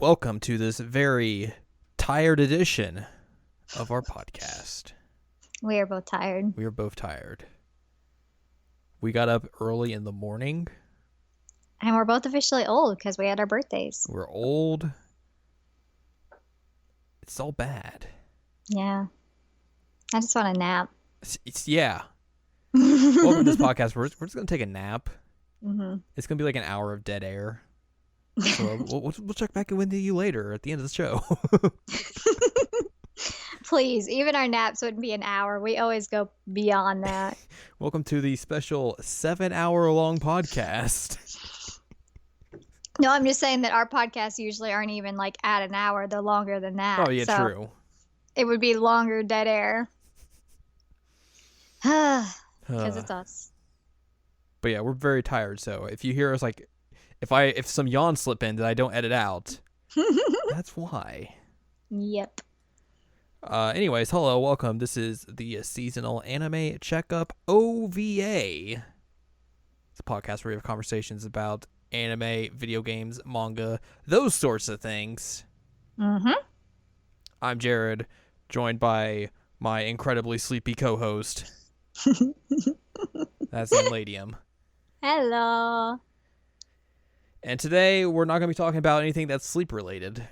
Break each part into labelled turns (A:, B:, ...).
A: welcome to this very tired edition of our podcast.
B: We are both tired.
A: We are both tired. We got up early in the morning.
B: And we're both officially old because we had our birthdays.
A: We're old. It's all bad.
B: Yeah. I just want a nap.
A: Yeah. Welcome to this podcast. We're just going to take a nap.
B: Mm-hmm.
A: It's going to be like an hour of dead air. So we'll check back in with you later at the end of the show.
B: Please, even our naps wouldn't be an hour. We always go beyond that.
A: Welcome to the special 7-hour-long podcast.
B: No, I'm just saying that our podcasts usually aren't even like at an hour. They're longer than that.
A: Oh, yeah,
B: so
A: true.
B: It would be longer dead air. Because it's us.
A: But yeah, we're very tired. So if you hear us like, if some yawns slip in that I don't edit out, that's why.
B: Yep.
A: Anyways, hello, welcome. This is the seasonal anime checkup OVA. It's a podcast where we have conversations about anime, video games, manga, those sorts of things.
B: Mm-hmm.
A: I'm Jared, joined by my incredibly sleepy co-host. That's Anne Ladyem.
B: Hello.
A: And today we're not going to be talking about anything that's sleep related.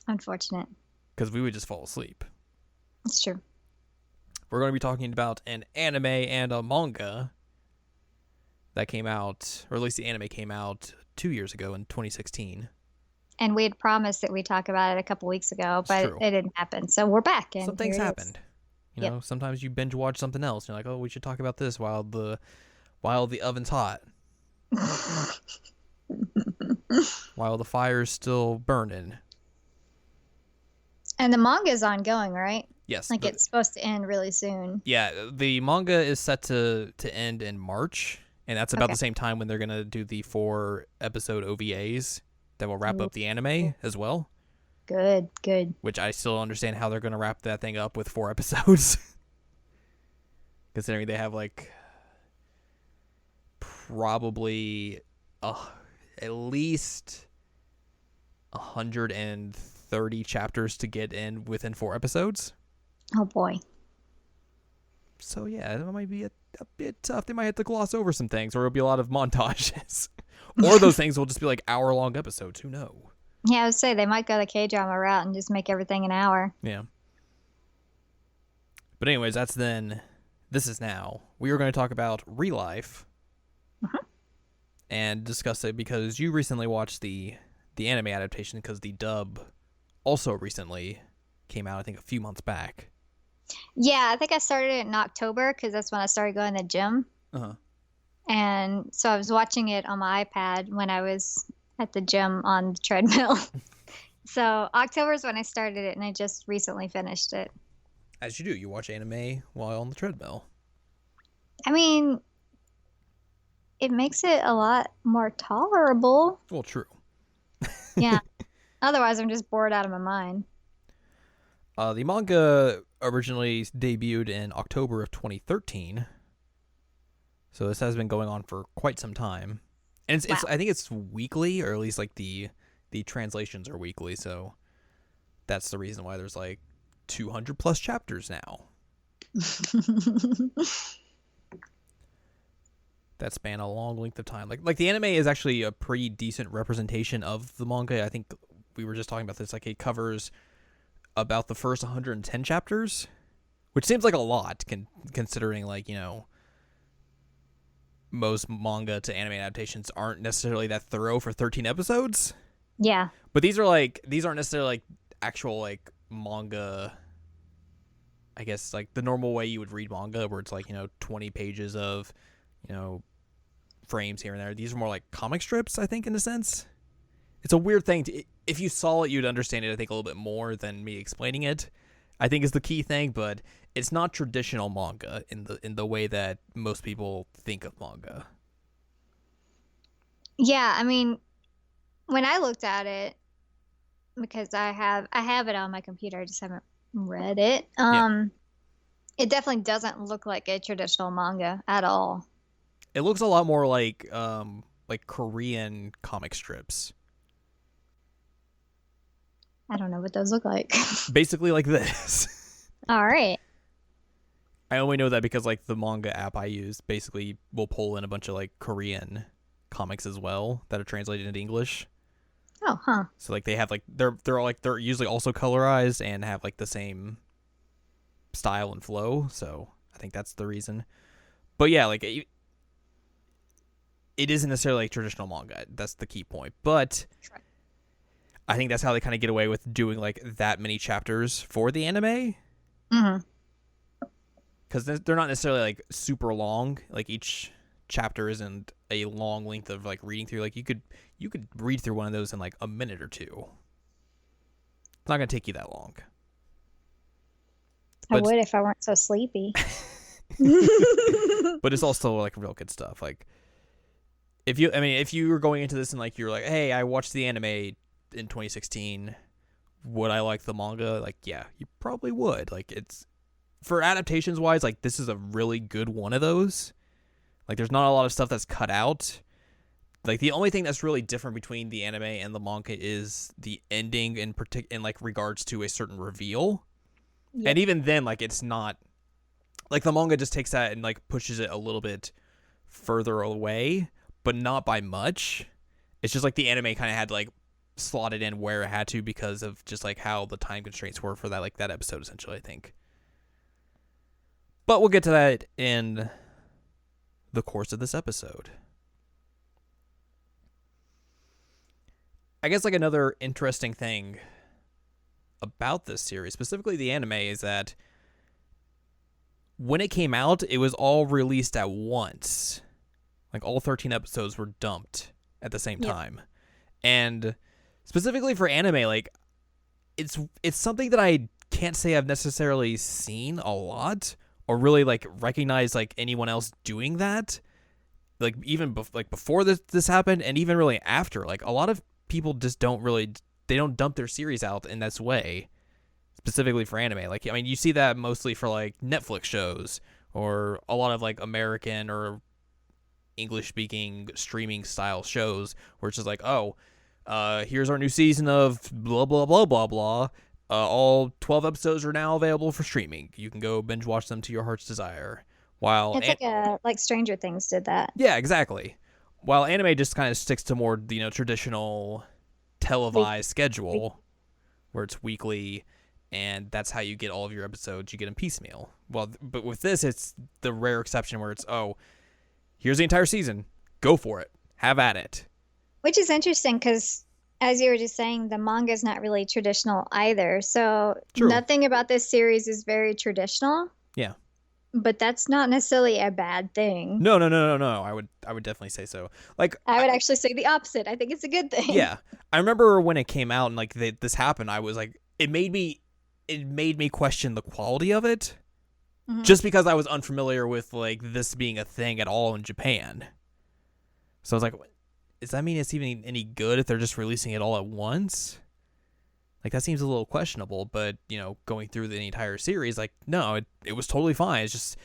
B: Unfortunate.
A: Because we would just fall asleep.
B: It's true.
A: We're going to be talking about an anime and a manga that came out, or at least the anime came out 2 years ago in 2016.
B: And we had promised that we'd talk about it a couple weeks ago, but it didn't happen. So we're back. And
A: some things happened. You know,
B: Yep.
A: sometimes you binge watch something else. You're like, oh, we should talk about this while the oven's hot. While the fire's still burning.
B: And the manga's ongoing, right?
A: Yes.
B: Like it's supposed to end really soon.
A: Yeah, the manga is set to end in March, and that's about the same time when they're going to do the 4-episode OVAs that will wrap up the anime as well.
B: Good.
A: Which I still don't understand how they're going to wrap that thing up with 4 episodes. Considering they have like probably at least 130 chapters to get in within 4 episodes.
B: Oh boy.
A: So yeah, it might be a bit tough. They might have to gloss over some things, or it'll be a lot of montages. Or those things will just be like hour-long episodes. Who knows?
B: Yeah, I would say they might go the K-drama route and just make everything an hour.
A: Yeah. But anyways, that's then. This is now. We are going to talk about ReLIFE. And discuss it because you recently watched the anime adaptation because the dub also recently came out, I think, a few months back.
B: Yeah, I think I started it in October because that's when I started going to the gym.
A: Uh-huh.
B: And so I was watching it on my iPad when I was at the gym on the treadmill. So October is when I started it, and I just recently finished it.
A: As you do. You watch anime while on the treadmill.
B: I mean, it makes it a lot more tolerable.
A: Well, true.
B: Yeah. Otherwise, I'm just bored out of my mind.
A: The manga originally debuted in October of 2013. So this has been going on for quite some time. And it's I think it's weekly, or at least like the translations are weekly, so that's the reason why there's like 200 plus chapters now. That span a long length of time. Like the anime is actually a pretty decent representation of the manga. I think we were just talking about this. Like it covers about the first 110 chapters, which seems like a lot considering, like, you know, most manga to anime adaptations aren't necessarily that thorough for 13 episodes.
B: Yeah.
A: But these aren't necessarily like actual like manga, I guess, like the normal way you would read manga where it's like, you know, 20 pages of, you know, frames here and there. These are more like comic strips, I think, in a sense. It's a weird thing to, if you saw it, you'd understand it, I think, a little bit more than me explaining it, I think is the key thing, but it's not traditional manga in the way that most people think of manga.
B: Yeah, I mean, when I looked at it, because I have it on my computer, I just haven't read it. It definitely doesn't look like a traditional manga at all.
A: It looks a lot more like Korean comic strips.
B: I don't know what those look like.
A: Basically like this.
B: All right.
A: I only know that because like the manga app I use basically will pull in a bunch of like Korean comics as well that are translated into English.
B: Oh, huh.
A: So like they have like they're usually also colorized and have like the same style and flow. So I think that's the reason. But yeah, like it isn't necessarily like traditional manga. That's the key point. But
B: Sure.
A: I think that's how they kind of get away with doing like that many chapters for the anime.
B: Mm-hmm.
A: Because they're not necessarily like super long. Like each chapter isn't a long length of like reading through. Like you could read through one of those in like a minute or two. It's not gonna take you that long.
B: I
A: But
B: would if I weren't so sleepy.
A: but it's also like real good stuff. Like if you were going into this and like you're like, hey, I watched the anime in 2016, would I like the manga? Like, yeah, you probably would. Like it's for adaptations wise, like this is a really good one of those. Like there's not a lot of stuff that's cut out. Like the only thing that's really different between the anime and the manga is the ending in like regards to a certain reveal.
B: Yep.
A: And even then, like it's not like the manga just takes that and like pushes it a little bit further away, but not by much. It's just like the anime kind of had to like slot it in where it had to because of just like how the time constraints were for that episode essentially, I think. But we'll get to that in the course of this episode. I guess like another interesting thing about this series, specifically the anime, is that when it came out, it was all released at once. Like all 13 episodes were dumped at the same time. And specifically for anime, like it's something that I can't say I've necessarily seen a lot or really like recognize like anyone else doing that. Like even before this happened and even really after, like a lot of people just don't dump their series out in this way, specifically for anime. Like, I mean, you see that mostly for like Netflix shows or a lot of like American or English speaking streaming style shows where it's just like, oh, here's our new season of blah, blah, blah, blah, blah. All 12 episodes are now available for streaming. You can go binge watch them to your heart's desire. While
B: It's like Stranger Things did that.
A: yeah, exactly. While anime just kind of sticks to more, traditional televised schedule where it's weekly and that's how you get all of your episodes. You get them piecemeal. Well, but with this, it's the rare exception where it's, oh, here's the entire season. Go for it. Have at it.
B: Which is interesting because, as you were just saying, the manga is not really traditional either. So
A: True.
B: Nothing about this series is very traditional.
A: Yeah.
B: But that's not necessarily a bad thing.
A: No. I would definitely say so. Like
B: I would actually say the opposite. I think it's a good thing.
A: Yeah. I remember when it came out and like this happened, I was like, it made me question the quality of it. Mm-hmm. Just because I was unfamiliar with like this being a thing at all in Japan. So I was like, does that mean it's even any good if they're just releasing it all at once? Like that seems a little questionable, but going through the entire series, like no, it was totally fine. It's just,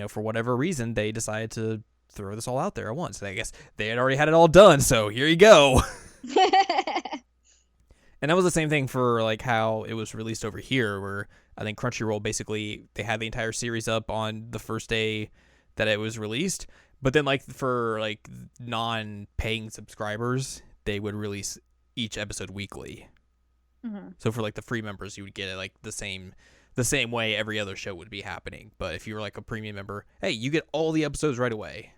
A: for whatever reason they decided to throw this all out there at once. I guess they had already had it all done, so here you go. And that was the same thing for like how it was released over here, where I think Crunchyroll basically they had the entire series up on the first day that it was released, but then like for like non-paying subscribers, they would release each episode weekly. Mm-hmm. So for like the free members, you would get it like the same way every other show would be happening. But if you were like a premium member, hey, you get all the episodes right away.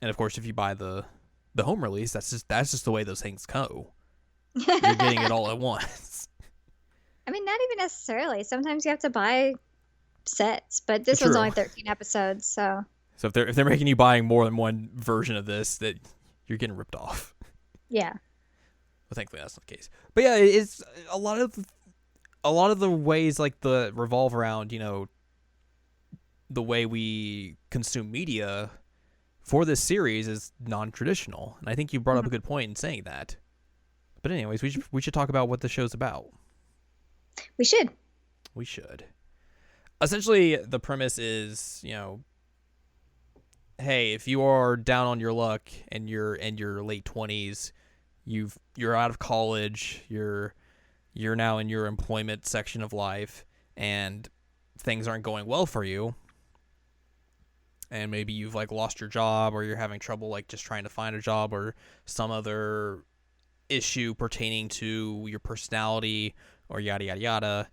A: And of course, if you buy the home release, that's just the way those things go. You're getting it all at once.
B: I mean, not even necessarily. Sometimes you have to buy sets, but this
A: True.
B: one's only 13 episodes, so.
A: So if they're making you buying more than one version of this, that you're getting ripped off.
B: Yeah.
A: Well, thankfully that's not the case. But yeah, it's a lot of the ways like the revolve around, the way we consume media for this series is non-traditional. And I think you brought up a good point in saying that. But anyways, we should talk about what the show's about.
B: We should.
A: Essentially, the premise is, hey, if you are down on your luck and you're in your late 20s, you're out of college, you're now in your employment section of life, and things aren't going well for you, and maybe you've like lost your job, or you're having trouble like just trying to find a job, or some other issue pertaining to your personality, or yada yada yada.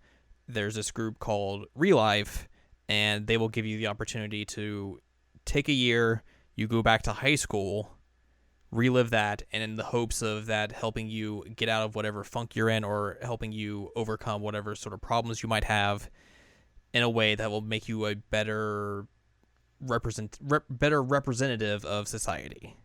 A: There's this group called ReLIFE, and they will give you the opportunity to take a year, you go back to high school, relive that, and in the hopes of that helping you get out of whatever funk you're in, or helping you overcome whatever sort of problems you might have in a way that will make you a better representative of society.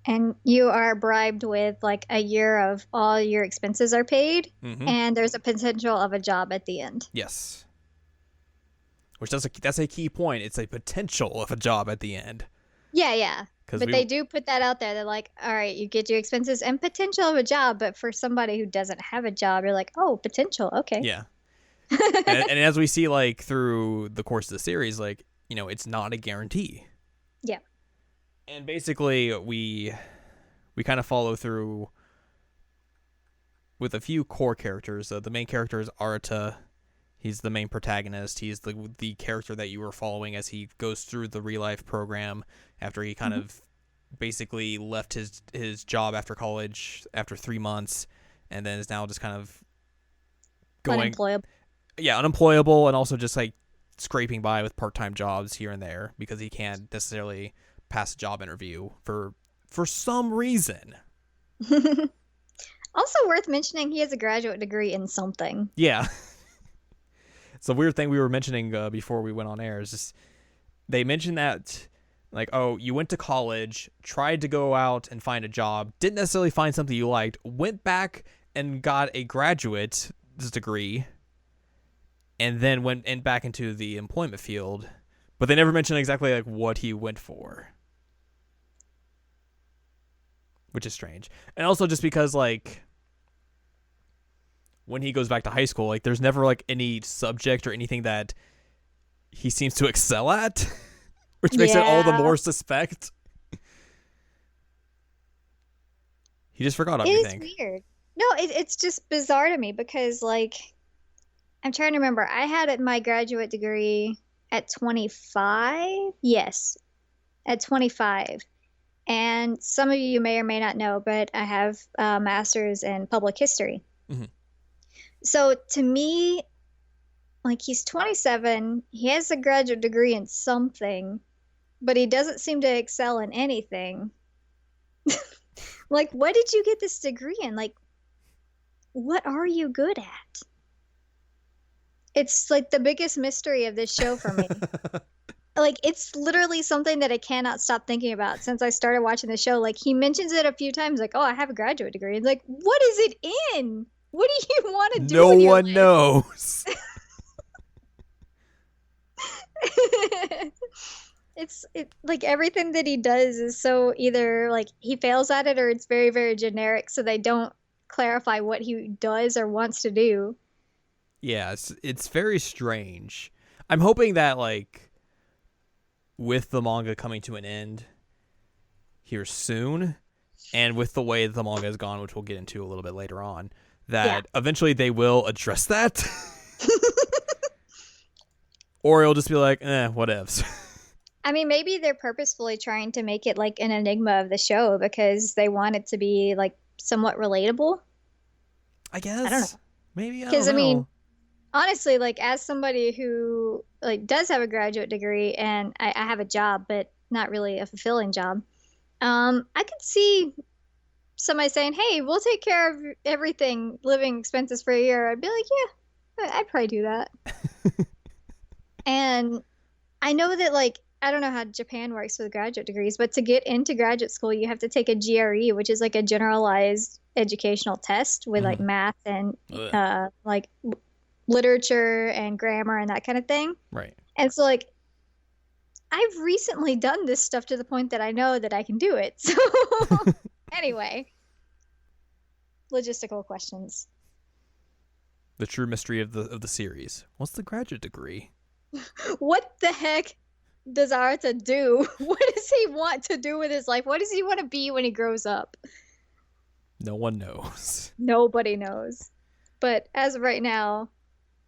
B: And you are bribed with like a year of all your expenses are paid, and there's a potential of a job at the end.
A: Yes. Which that's a key point. It's a potential of a job at the end.
B: Yeah. But they do put that out there. They're like, all right, you get your expenses and potential of a job. But for somebody who doesn't have a job, you're like, oh, potential. Okay.
A: Yeah. and as we see, like, through the course of the series, like, you know, it's not a guarantee.
B: Yeah.
A: And basically, we kind of follow through with a few core characters. The main character is Arata. He's the main protagonist. He's the character that you were following as he goes through the ReLIFE program after he kind of basically left his job after college after 3 months, and then is now just kind of going
B: unemployable.
A: Yeah, unemployable, and also just like scraping by with part-time jobs here and there because he can't necessarily pass a job interview for some reason.
B: Also worth mentioning, he has a graduate degree in something.
A: Yeah. It's a weird thing we were mentioning before we went on air. Is just they mentioned that, like, oh, you went to college, tried to go out and find a job, didn't necessarily find something you liked, went back and got a graduate's degree, and then went back into the employment field. But they never mentioned exactly like what he went for, which is strange. And also just because, like, when he goes back to high school, like, there's never like any subject or anything that he seems to excel at, which makes it all the more suspect. He just forgot everything.
B: It is weird. No, it's just bizarre to me because, like, I'm trying to remember. I had my graduate degree at 25. Yes, at 25. And some of you may or may not know, but I have a master's in public history. Mm-hmm. So to me, like, he's 27, he has a graduate degree in something, but he doesn't seem to excel in anything. Like, what did you get this degree in? Like, what are you good at? It's like the biggest mystery of this show for me. Like, it's literally something that I cannot stop thinking about since I started watching the show. Like, he mentions it a few times, like, oh, I have a graduate degree. It's like, what is it in? What do you want to do?
A: No one knows.
B: It's like everything that he does is so either like he fails at it or it's very, very generic, so they don't clarify what he does or wants to do.
A: Yeah, it's very strange. I'm hoping that, like, with the manga coming to an end here soon, and with the way the manga has gone, which we'll get into a little bit later on, that eventually they will address that. Or it'll just be like, whatevs.
B: I mean, maybe they're purposefully trying to make it like an enigma of the show because they want it to be like somewhat relatable.
A: I guess.
B: I don't know.
A: Maybe,
B: because, I mean, honestly, like, as somebody who like does have a graduate degree and I have a job, but not really a fulfilling job, I could see somebody saying, hey, we'll take care of everything, living expenses for a year. I'd be like, yeah, I'd probably do that. And I know that, like, I don't know how Japan works with graduate degrees, but to get into graduate school, you have to take a GRE, which is like a generalized educational test with like math and like literature and grammar and that kind of thing.
A: Right.
B: And so, like, I've recently done this stuff to the point that I know that I can do it. So anyway, logistical questions.
A: The true mystery of the series. What's the graduate degree?
B: What the heck does Arata do? What does he want to do with his life? What does he want to be when he grows up?
A: No one knows.
B: Nobody knows. But as of right now,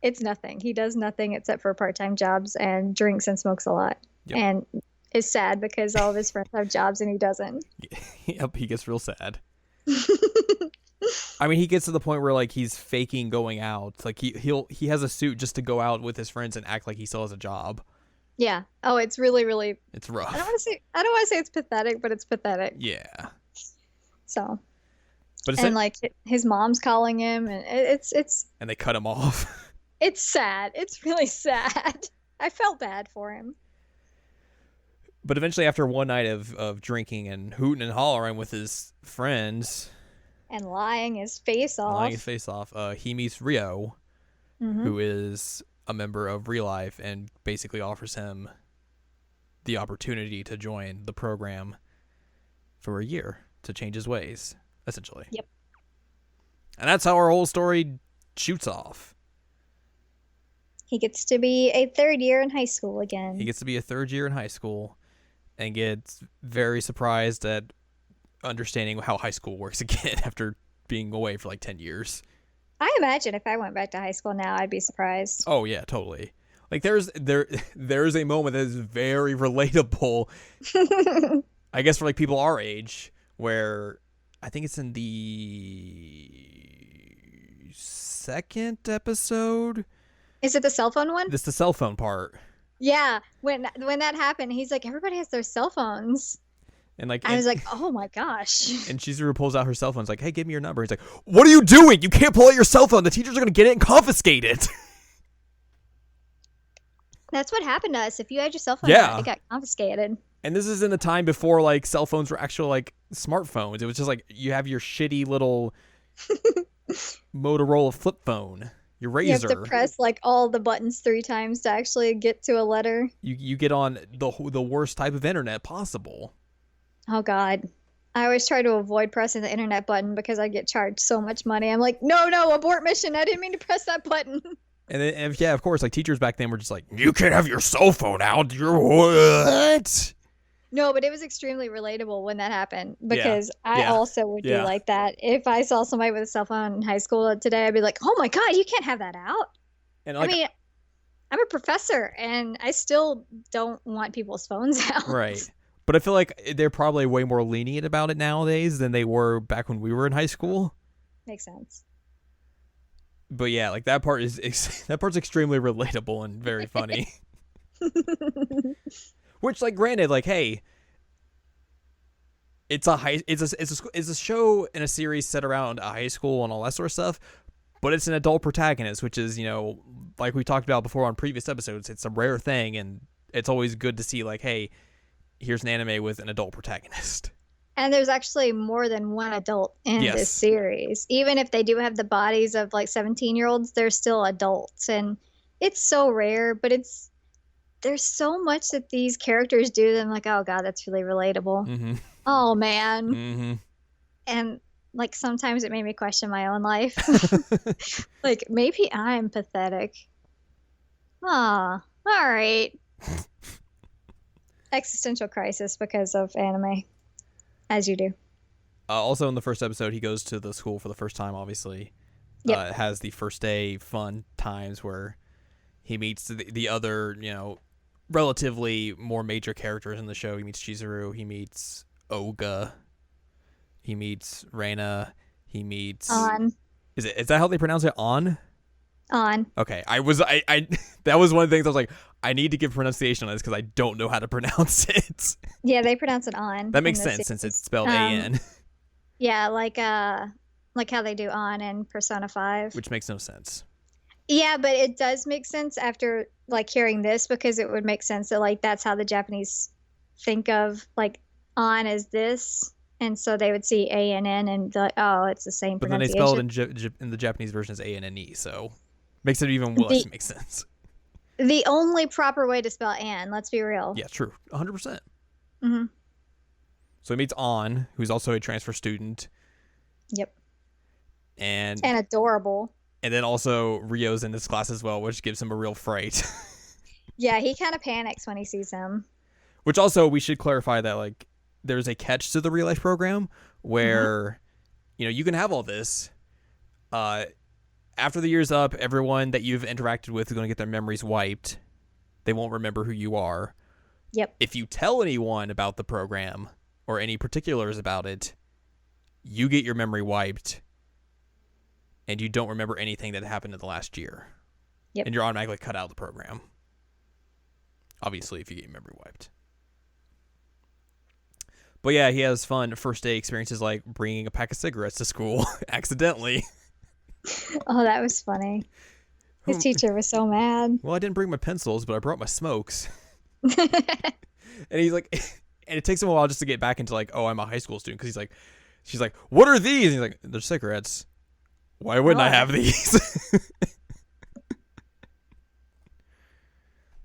B: it's nothing. He does nothing except for part-time jobs and drinks and smokes a lot.
A: Yep.
B: And is sad because all of his friends have jobs and he doesn't.
A: Yep, he gets real sad. I mean, he gets to the point where like he's faking going out. Like he has a suit just to go out with his friends and act like he still has a job.
B: Yeah. Oh, it's really, really.
A: It's rough.
B: I don't want to say it's pathetic, but it's pathetic.
A: Yeah.
B: So.
A: But
B: and like his mom's calling him, and it's
A: and they cut him off.
B: It's sad. It's really sad. I felt bad for him.
A: But eventually, after one night of drinking and hooting and hollering with his friends,
B: and lying his face off,
A: he meets Rio, who is a member of ReLIFE, and basically offers him the opportunity to join the program for a year to change his ways. Essentially.
B: Yep.
A: And that's how our whole story shoots off.
B: He gets to be a third year in high school again.
A: He gets to be a third year in high school and gets very surprised at understanding how high school works again after being away for like 10 years.
B: I imagine if I went back to high school now, I'd be surprised.
A: Oh, yeah, totally. Like there's a moment that is very relatable, I guess, for like people our age, where I think it's in the second episode.
B: Is it the cell phone one?
A: This the cell phone part.
B: Yeah, when that happened, he's like, everybody has their cell phones.
A: And like,
B: I was like, oh my gosh.
A: And Chizuru pulls out her cell phone. It's like, hey, give me your number. He's like, what are you doing? You can't pull out your cell phone. The teachers are going to get it and confiscate it.
B: That's what happened to us. If you had your cell phone,
A: yeah,
B: it got confiscated.
A: And this is in the time before like cell phones were actual like smartphones. It was just like you have your shitty little Motorola flip phone, your Razr.
B: You have to press like all the buttons 3 times to actually get to a letter.
A: You get on the worst type of internet possible.
B: Oh God. I always try to avoid pressing the internet button because I get charged so much money. I'm like, no, abort mission. I didn't mean to press that button.
A: And then, yeah, of course, like teachers back then were just like, you can't have your cell phone out. You're what?
B: No, but it was extremely relatable when that happened because I also would do like that. If I saw somebody with a cell phone in high school today, I'd be like, oh my God, you can't have that out. And like, I mean, I'm a professor and I still don't want people's phones out.
A: Right. But I feel like they're probably way more lenient about it nowadays than they were back when we were in high school.
B: Makes sense.
A: But yeah, like that part's extremely relatable and very funny. Which, like, granted, like, hey, it's a show and a series set around a high school and all that sort of stuff, but it's an adult protagonist, which is, you know, like we talked about before on previous episodes, it's a rare thing, and it's always good to see, like, hey, here's an anime with an adult protagonist.
B: And there's actually more than one adult in this series. Even if they do have the bodies of like 17-year-olds, they're still adults. And it's so rare, but there's so much that these characters do that I'm like, oh God, that's really relatable.
A: Mm-hmm.
B: Oh man.
A: Mm-hmm.
B: And like sometimes it made me question my own life. Like maybe I'm pathetic. Ah, all right. Existential crisis because of anime. As you do.
A: Also in the first episode, he goes to the school for the first time, obviously.
B: Yep.
A: Has the first day fun times where he meets the other, you know, relatively more major characters in the show. He meets Chizuru. He meets Oga. He meets Reina. He meets...
B: On.
A: Is that how they pronounce it? On?
B: On.
A: Okay. I that was one of the things I was like, I need to give pronunciation on this because I don't know how to pronounce it.
B: Yeah, they pronounce it on.
A: That makes sense since it's spelled A-N.
B: Yeah, like how they do on in Persona 5.
A: Which makes no sense.
B: Yeah, but it does make sense after like hearing this because it would make sense that like that's how the Japanese think of like on as this. And so they would see A-N-N and be like, oh, it's the same pronunciation.
A: But then they spell it in the Japanese version as A-N-N-E, so makes it even less make sense.
B: The only proper way to spell Anne, let's be real.
A: Yeah, true. 100%.
B: Mm-hmm.
A: So he meets An, who's also a transfer student.
B: Yep.
A: And
B: adorable.
A: And then also Rio's in this class as well, which gives him a real fright.
B: Yeah, he kind of panics when he sees him.
A: Which also, we should clarify that, like, there's a catch to the ReLIFE program where you can have all this. After the year's up, everyone that you've interacted with is going to get their memories wiped. They won't remember who you are.
B: Yep.
A: If you tell anyone about the program or any particulars about it, you get your memory wiped, and you don't remember anything that happened in the last year.
B: Yep.
A: And you're automatically cut out of the program. Obviously, if you get your memory wiped. But yeah, he has fun first day experiences like bringing a pack of cigarettes to school accidentally.
B: Oh, that was funny. His teacher was so mad.
A: Well, I didn't bring my pencils, but I brought my smokes. And he's like, and it takes him a while just to get back into like, oh, I'm a high school student. Because she's like, what are these? And he's like, they're cigarettes. Why wouldn't I have these?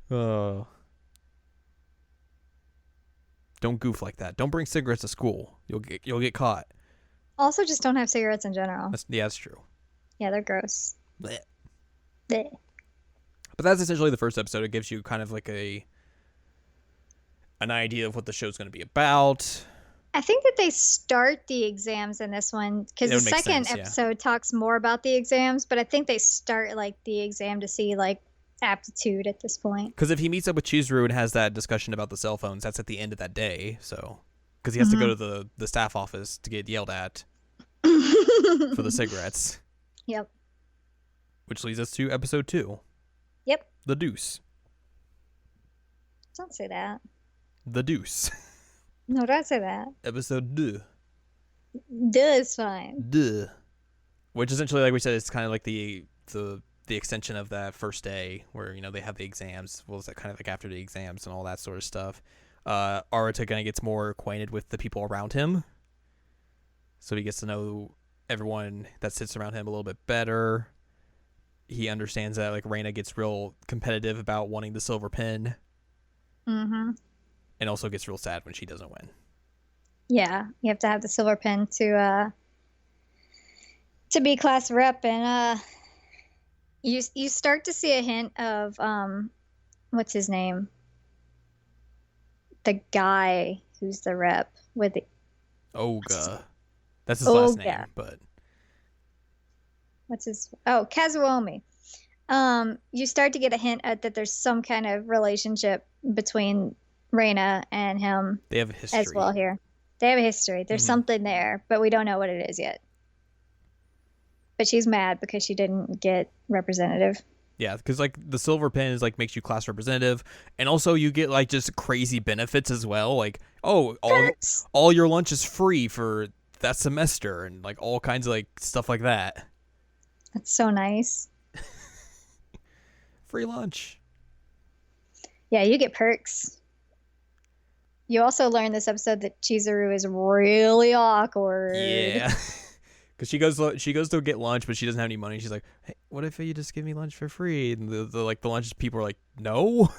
A: Oh. Don't goof like that. Don't bring cigarettes to school. You'll get caught.
B: Also, just don't have cigarettes in general.
A: That's true.
B: Yeah, they're gross.
A: Blech.
B: Blech.
A: But that's essentially the first episode. It gives you kind of like an idea of what the show's going to be about.
B: I think that they start the exams in this one because the second episode talks more about the exams, but I think they start like the exam to see like aptitude at this point.
A: Because if he meets up with Chizuru and has that discussion about the cell phones, that's at the end of that day. So, because he has to go to the staff office to get yelled at for the cigarettes.
B: Yep.
A: Which leads us to episode 2.
B: Yep.
A: The Deuce.
B: Don't say that.
A: The Deuce.
B: No, don't say that.
A: Episode 2.
B: Duh is fine.
A: Duh. Which essentially, like we said, is kind of like the extension of that first day where, they have the exams. Well, it's kind of like after the exams and all that sort of stuff. Arata kind of gets more acquainted with the people around him. So he gets to know everyone that sits around him a little bit better. He understands that, like, Reina gets real competitive about wanting the silver pin.
B: Mm-hmm.
A: And also gets real sad when she doesn't win.
B: Yeah, you have to have the silver pin to be class rep, and you start to see a hint of what's his name? The guy who's the rep with the
A: Oga. That's his last name, but
B: what's his Kazuomi. You start to get a hint at that there's some kind of relationship between Reina and him.
A: They have a history
B: as well here. They have a history. There's something there, but we don't know what it is yet. But she's mad because she didn't get representative.
A: Yeah, because like the silver pin is like makes you class representative, and also you get like just crazy benefits as well. Like, oh, all your lunch is free for that semester, and like all kinds of like stuff like that.
B: That's so nice.
A: Free lunch.
B: Yeah, you get perks. You also learn this episode that Chizuru is really awkward.
A: Yeah. Because she goes to get lunch, but she doesn't have any money. She's like, "Hey, what if you just give me lunch for free?" And the lunch people are like, "No."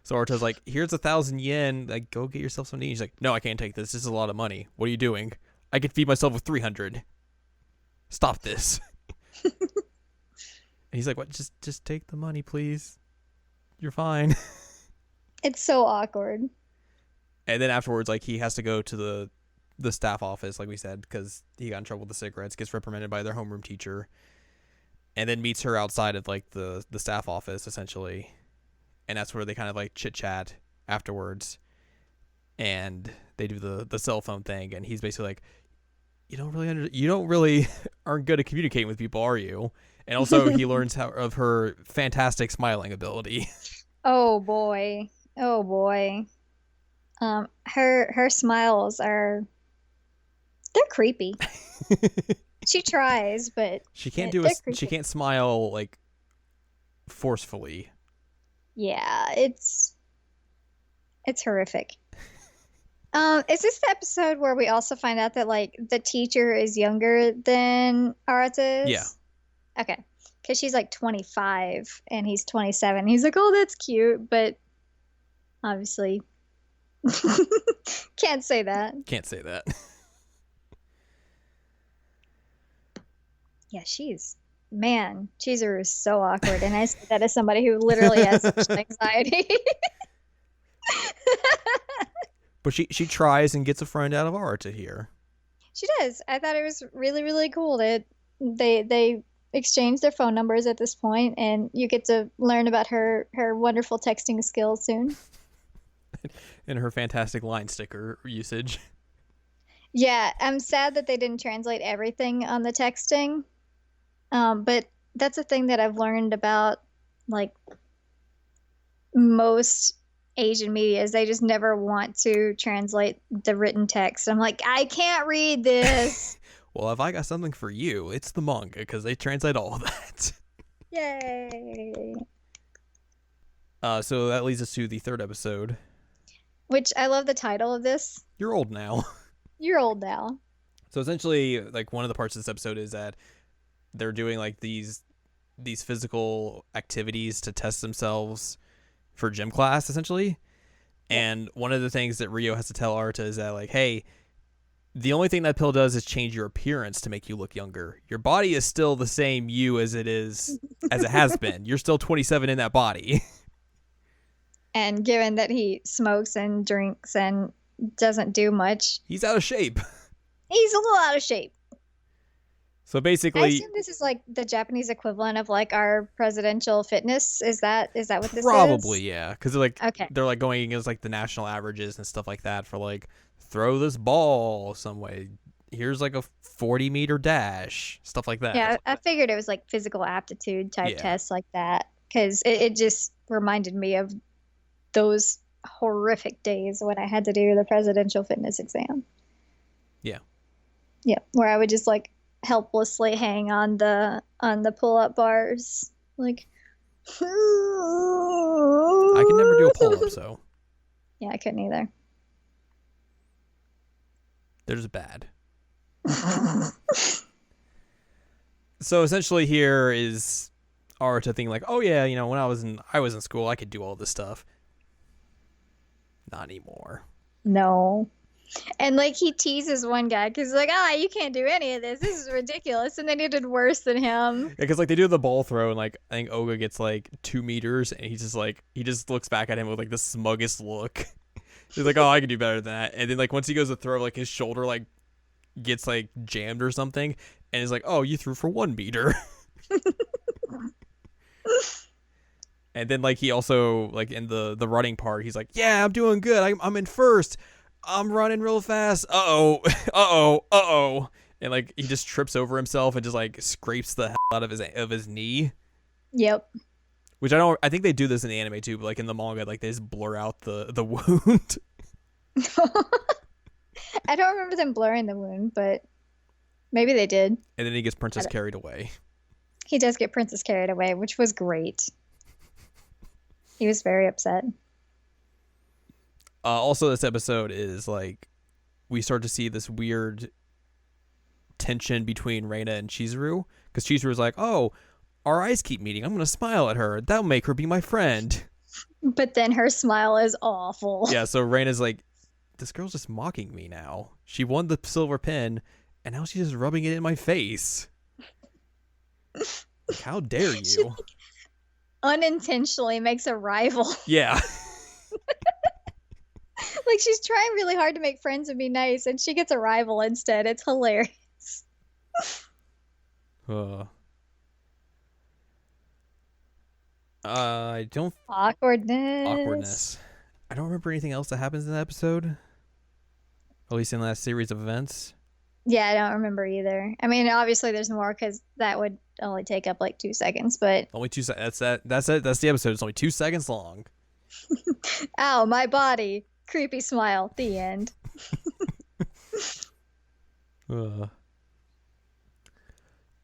A: So Arta's like, "Here's 1,000 yen. Like, go get yourself something to eat." She's like, "No, I can't take this. This is a lot of money. What are you doing? I could feed myself with 300. Stop this." And he's like, "What? Just take the money, please. You're fine."
B: It's so awkward.
A: And then afterwards, like, he has to go to the staff office, like we said, because he got in trouble with the cigarettes, gets reprimanded by their homeroom teacher, and then meets her outside of, like, the staff office, essentially. And that's where they kind of, like, chit-chat afterwards. And they do the cell phone thing, and he's basically like, you don't really aren't good at communicating with people, are you? And also he learns of her fantastic smiling ability.
B: Oh, boy. Oh, boy. Her smiles they're creepy. She tries, but
A: she can't she can't smile like forcefully.
B: Yeah, it's horrific. Is this the episode where we also find out that like the teacher is younger than Arata is?
A: Yeah.
B: Okay. Because she's like 25 and he's 27. He's like, oh, that's cute, but obviously can't say that.
A: Can't say that.
B: Yeah, Chizuru is so awkward, and I say that as somebody who literally has such anxiety.
A: But she tries and gets a friend out of Arata here.
B: She does. I thought it was really, really cool that they exchange their phone numbers at this point, and you get to learn about her wonderful texting skills soon.
A: And her fantastic line sticker usage.
B: Yeah, I'm sad that they didn't translate everything on the texting. But that's a thing that I've learned about like most Asian media is they just never want to translate the written text. I'm like, I can't read this.
A: Well, if I got something for you, it's the manga because they translate all of that.
B: Yay.
A: So that leads us to the third episode.
B: Which I love the title of this.
A: You're old now.
B: You're old now.
A: So essentially, like one of the parts of this episode is that they're doing like these physical activities to test themselves for gym class, essentially. And one of the things that Rio has to tell Arta is that like, hey, the only thing that pill does is change your appearance to make you look younger. Your body is still the same you as it has been. You're still 27 in that body.
B: And given that he smokes and drinks and doesn't do much,
A: he's out of shape.
B: He's a little out of shape.
A: So basically,
B: I assume this is like the Japanese equivalent of like our presidential fitness. Is that what this is?
A: Probably, yeah. Because they're like going against like the national averages and stuff like that for like throw this ball some way. Here's like a 40-meter dash, stuff like that.
B: Yeah, I figured it was like physical aptitude type tests like that because it just reminded me of those horrific days when I had to do the presidential fitness exam.
A: Yeah.
B: Yeah, where I would just like helplessly hang on the pull-up bars like
A: I can never do a pull-up, so
B: yeah, I couldn't either.
A: They're just bad. So essentially here is Arta thinking like, oh yeah, you know, when I was in school I could do all this stuff. Not anymore.
B: No. And like he teases one guy because like, you can't do any of this. This is ridiculous. And then he did worse than him.
A: Yeah, because like they do the ball throw and like I think Oga gets like 2 meters and he just looks back at him with like the smuggest look. He's like, oh, I can do better than that. And then like once he goes to throw, like his shoulder like gets like jammed or something, and he's like, oh, you threw for 1 meter. And then like he also like in the running part, he's like, yeah, I'm doing good. I'm in first. I'm running real fast. Uh-oh. And like he just trips over himself and just like scrapes the hell out of his knee.
B: Yep.
A: Which I think they do this in the anime too, but like in the manga, like they just blur out the wound.
B: I don't remember them blurring the wound, but maybe they did.
A: And then he gets princess carried away.
B: He does get princess carried away, which was great. He was very upset.
A: Also, this episode is like we start to see this weird tension between Reina and Chizuru, because Chizuru's like, oh, our eyes keep meeting. I'm going to smile at her. That'll make her be my friend.
B: But then her smile is awful.
A: Yeah, so Reina's like, this girl's just mocking me now. She won the silver pin, and now she's just rubbing it in my face. Like, how dare you?
B: She, like, unintentionally makes a rival.
A: Yeah.
B: Like, she's trying really hard to make friends and be nice, and she gets a rival instead. It's hilarious.
A: I don't...
B: Awkwardness.
A: I don't remember anything else that happens in the episode. At least in the last series of events.
B: Yeah, I don't remember either. I mean, obviously there's more because that would only take up like 2 seconds, but...
A: Only 2 seconds. That's it. That's the episode. It's only 2 seconds long.
B: Ow, my body. Creepy smile. The end.
A: The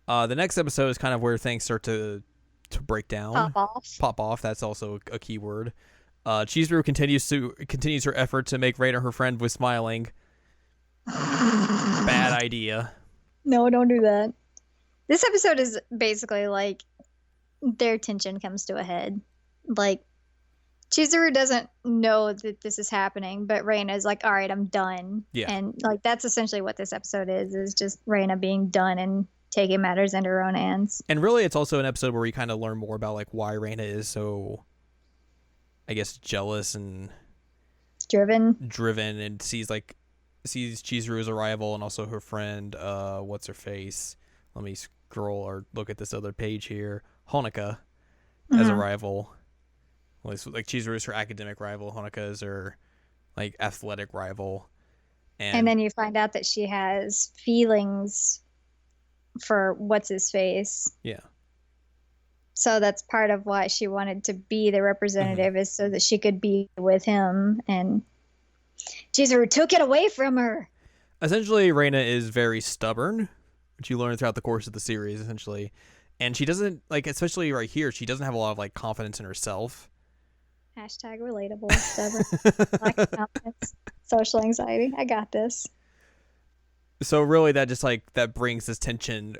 A: next episode is kind of where things start to break down. Pop off. That's also a key word. Chizuru continues her effort to make Reina her friend with smiling. Bad idea.
B: No, don't do that. This episode is basically like their tension comes to a head. Like, Chizuru doesn't know that this is happening, but Reina is like, all right, I'm done.
A: Yeah.
B: And like that's essentially what this episode is just Reina being done and taking matters into her own hands.
A: And really it's also an episode where we kind of learn more about like why Reina is so, I guess, jealous and
B: driven
A: and sees like sees Chizuru's arrival and also her friend, what's her face? Let me scroll or look at this other page here. Honoka as a rival. Well, like Chizuru is her academic rival. Honoka is her like athletic rival.
B: And then you find out that she has feelings for what's his face.
A: Yeah.
B: So that's part of why she wanted to be the representative, is so that she could be with him. And Chizuru took it away from her.
A: Essentially, Reina is very stubborn, which you learn throughout the course of the series, essentially. And she doesn't, like, especially right here, she doesn't have a lot of, like, confidence in herself.
B: Hashtag relatable, stubborn, lack of confidence, social anxiety. I got this.
A: So really that just, like, that brings this tension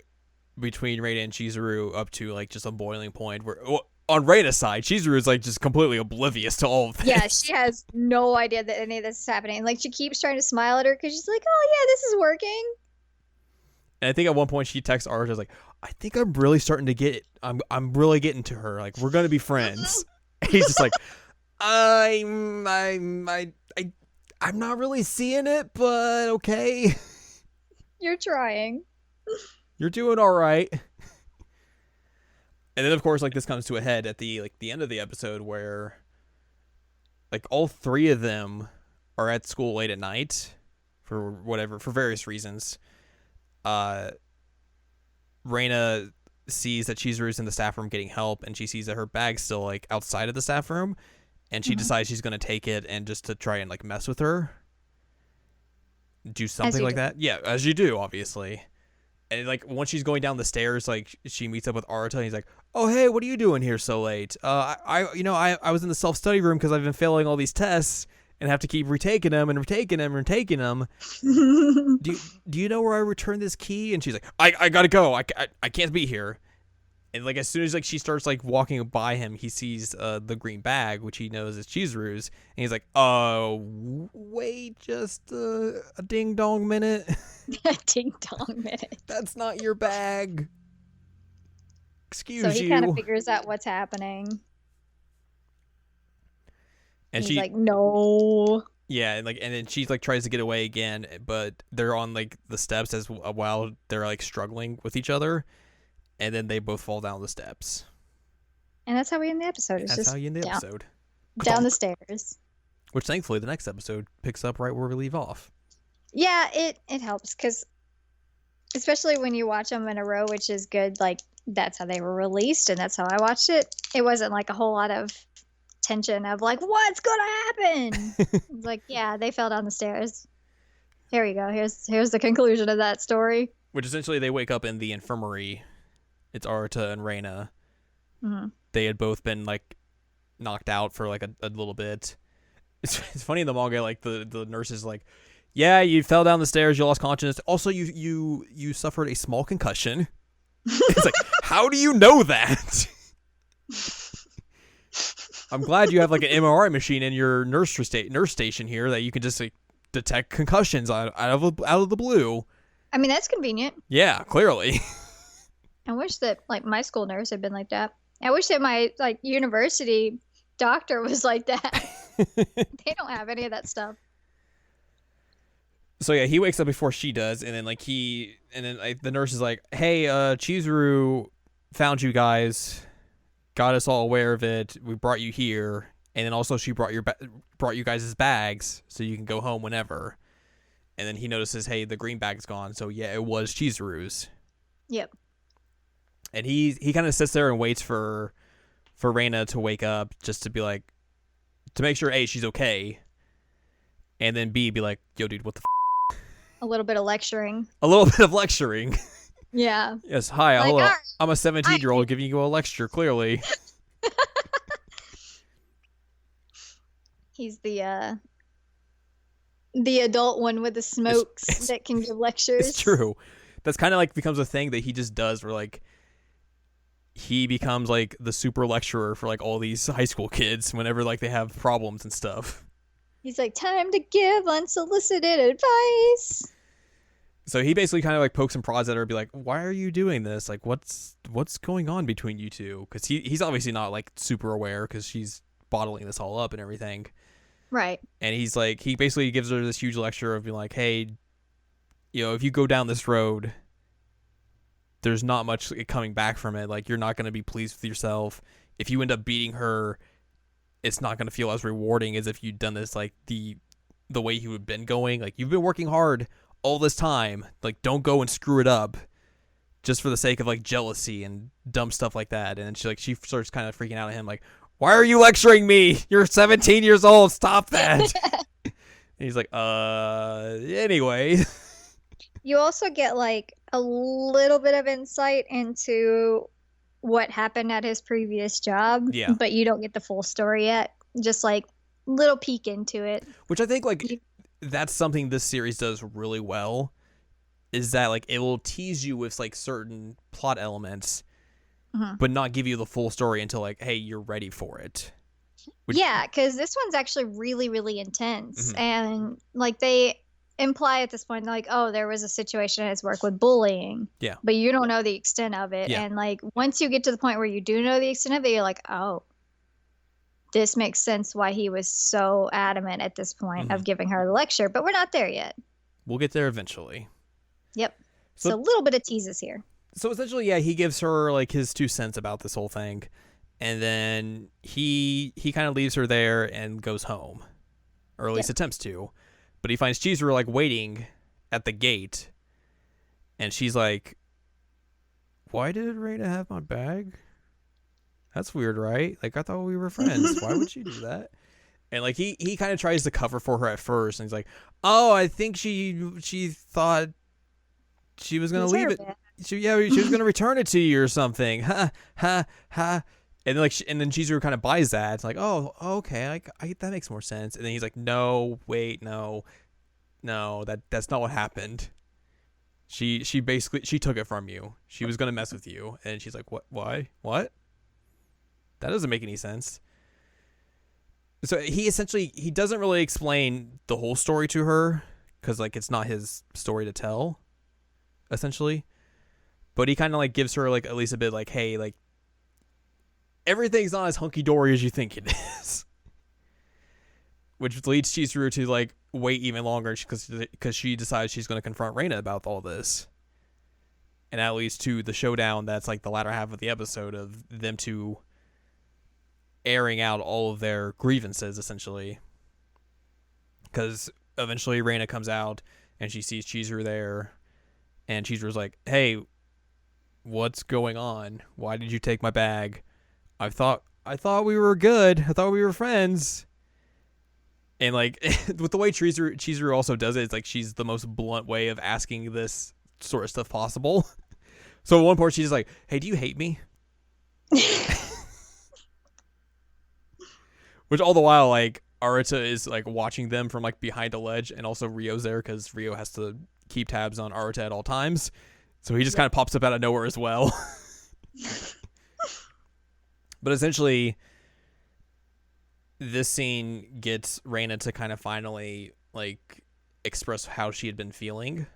A: between Reina and Chizuru up to, like, just a boiling point where, well, on Reina's side, Chizuru is, like, just completely oblivious to all of this.
B: Yeah, she has no idea that any of this is happening. Like, she keeps trying to smile at her because she's like, oh, yeah, this is working.
A: And I think at one point she texts Arta, like, I think I'm really starting to get, I'm really getting to her. Like, we're going to be friends. He's just like, I'm not really seeing it, but okay.
B: You're trying.
A: You're doing all right. And then, of course, like, this comes to a head at the end of the episode where, like, all three of them are at school late at night for various reasons. Reina sees that Chizuru's in the staff room getting help, and she sees that her bag's still, like, outside of the staff room, and she decides she's going to take it and just to try and, like, mess with her. Do something like that. Yeah, as you do, obviously. And, like, once she's going down the stairs, like, she meets up with Arata, and he's like, oh, hey, what are you doing here so late? I was in the self-study room because I've been failing all these tests and have to keep retaking them. Do you know where I returned this key? And she's like, I gotta go. I can't be here. And, like, as soon as, like, she starts, like, walking by him, he sees the green bag, which he knows is Chizuru's, and he's like, wait just a ding-dong minute.
B: A ding-dong minute.
A: That's not your bag. Excuse you.
B: So he kind of figures out what's happening.
A: And
B: he's like, no.
A: Yeah, and then she, like, tries to get away again, but they're on, like, the steps while they're, like, struggling with each other. And then they both fall down the steps. And
B: that's how we end the episode.
A: That's how you end the episode.
B: Down the stairs.
A: Which, thankfully, the next episode picks up right where we leave off.
B: Yeah, it helps, because especially when you watch them in a row, which is good, like, that's how they were released, and that's how I watched it. It wasn't, like, a whole lot of tension of, like, what's gonna happen? It's like, yeah, they fell down the stairs. Here we go. Here's the conclusion of that story.
A: Which, essentially, they wake up in the infirmary. It's Arata and Reina.
B: Mm-hmm.
A: They had both been, like, knocked out for, like, a little bit. It's funny in the manga, like, the nurse is like, yeah, you fell down the stairs, you lost consciousness. Also, you suffered a small concussion. It's like, how do you know that? I'm glad you have, like, an MRI machine in your nurse station here that you can just, like, detect concussions out of the blue.
B: I mean, that's convenient.
A: Yeah, clearly.
B: I wish that, like, my school nurse had been like that. I wish that my, like, university doctor was like that. They don't have any of that stuff.
A: So yeah, he wakes up before she does, and then like the nurse is like, "Hey, Chizuru found you guys, got us all aware of it. We brought you here, and then also she brought you guys' bags, so you can go home whenever." And then he notices, "Hey, the green bag's gone." So yeah, it was Chizuru's.
B: Yep.
A: And he kind of sits there and waits for Reina to wake up, just to be like, to make sure A, she's okay, and then B, be like, "Yo, dude, what the f-?
B: A little bit of lecturing.
A: A little bit of lecturing.
B: Yeah.
A: Yes, hi,
B: like,
A: hello. I'm a 17-year-old giving you a lecture, clearly.
B: He's the adult one with the smokes that can give lectures.
A: It's true. That's kind of like becomes a thing that he just does, where like he becomes like the super lecturer for like all these high school kids whenever like they have problems and stuff.
B: He's like, time to give unsolicited advice.
A: So he basically kind of like pokes and prods at her and be like, why are you doing this? Like, what's going on between you two? Because he's obviously not like super aware because she's bottling this all up and everything.
B: Right.
A: And he's like, he basically gives her this huge lecture of being like, hey, you know, if you go down this road, there's not much coming back from it. Like, you're not going to be pleased with yourself. If you end up beating her, it's not going to feel as rewarding as if you'd done this like the way you had been going. Like, you've been working hard all this time. Like, don't go and screw it up just for the sake of like jealousy and dumb stuff like that. And she starts kind of freaking out at him, like, why are you lecturing me? You're 17 years old. Stop that. And he's like, anyway.
B: You also get like a little bit of insight into what happened at his previous job.
A: Yeah.
B: But you don't get the full story yet. Just like little peek into it.
A: Which I think like that's something this series does really well, is that like it will tease you with like certain plot elements, but not give you the full story until like, hey, you're ready for it.
B: Yeah, because this one's actually really, really intense. And like they imply at this point, like, oh, there was a situation at his work with bullying.
A: Yeah.
B: But you don't know the extent of it.
A: Yeah.
B: And like once you get to the point where you do know the extent of it, you're like, oh, this makes sense why he was so adamant at this point of giving her the lecture. But we're not there yet.
A: We'll get there eventually.
B: Yep. So a little bit of teases here.
A: So essentially, yeah, he gives her like his 2 cents about this whole thing, and then he kind of leaves her there and goes home, or at least attempts to. But he finds Chizuru like waiting at the gate, and she's like, "Why did Reina have my bag? That's weird, right? Like, I thought we were friends. Why would she do that?" And like he kind of tries to cover for her at first, and he's like, "Oh, I think she thought she was gonna leave it. She was gonna return it to you or something." Ha ha ha. And then then Chizuru kind of buys that. It's like, "Oh, okay, that makes more sense." And then he's like, "No, wait, no, that's not what happened. She basically took it from you. She was gonna mess with you." And she's like, "What? Why? What? That doesn't make any sense." So he doesn't really explain the whole story to her, because like it's not his story to tell, essentially. But he kind of like gives her like at least a bit like, hey, like everything's not as hunky dory as you think it is, which leads Chizuru to like wait even longer because she decides she's going to confront Reina about all this, and that leads to the showdown that's like the latter half of the episode of them two airing out all of their grievances, essentially. Because eventually Reina comes out and she sees Chizuru there, and Chizuru's like, "Hey, what's going on? Why did you take my bag? I thought we were good. I thought we were friends." And like with the way Chizuru also does it, it's like she's the most blunt way of asking this sort of stuff possible. So at one point she's like, "Hey, do you hate me?" Which all the while, like, Arata is, like, watching them from, like, behind a ledge, and also Ryo's there, because Ryo has to keep tabs on Arata at all times. So he just kind of pops up out of nowhere as well. But essentially, this scene gets Reina to kind of finally, like, express how she had been feeling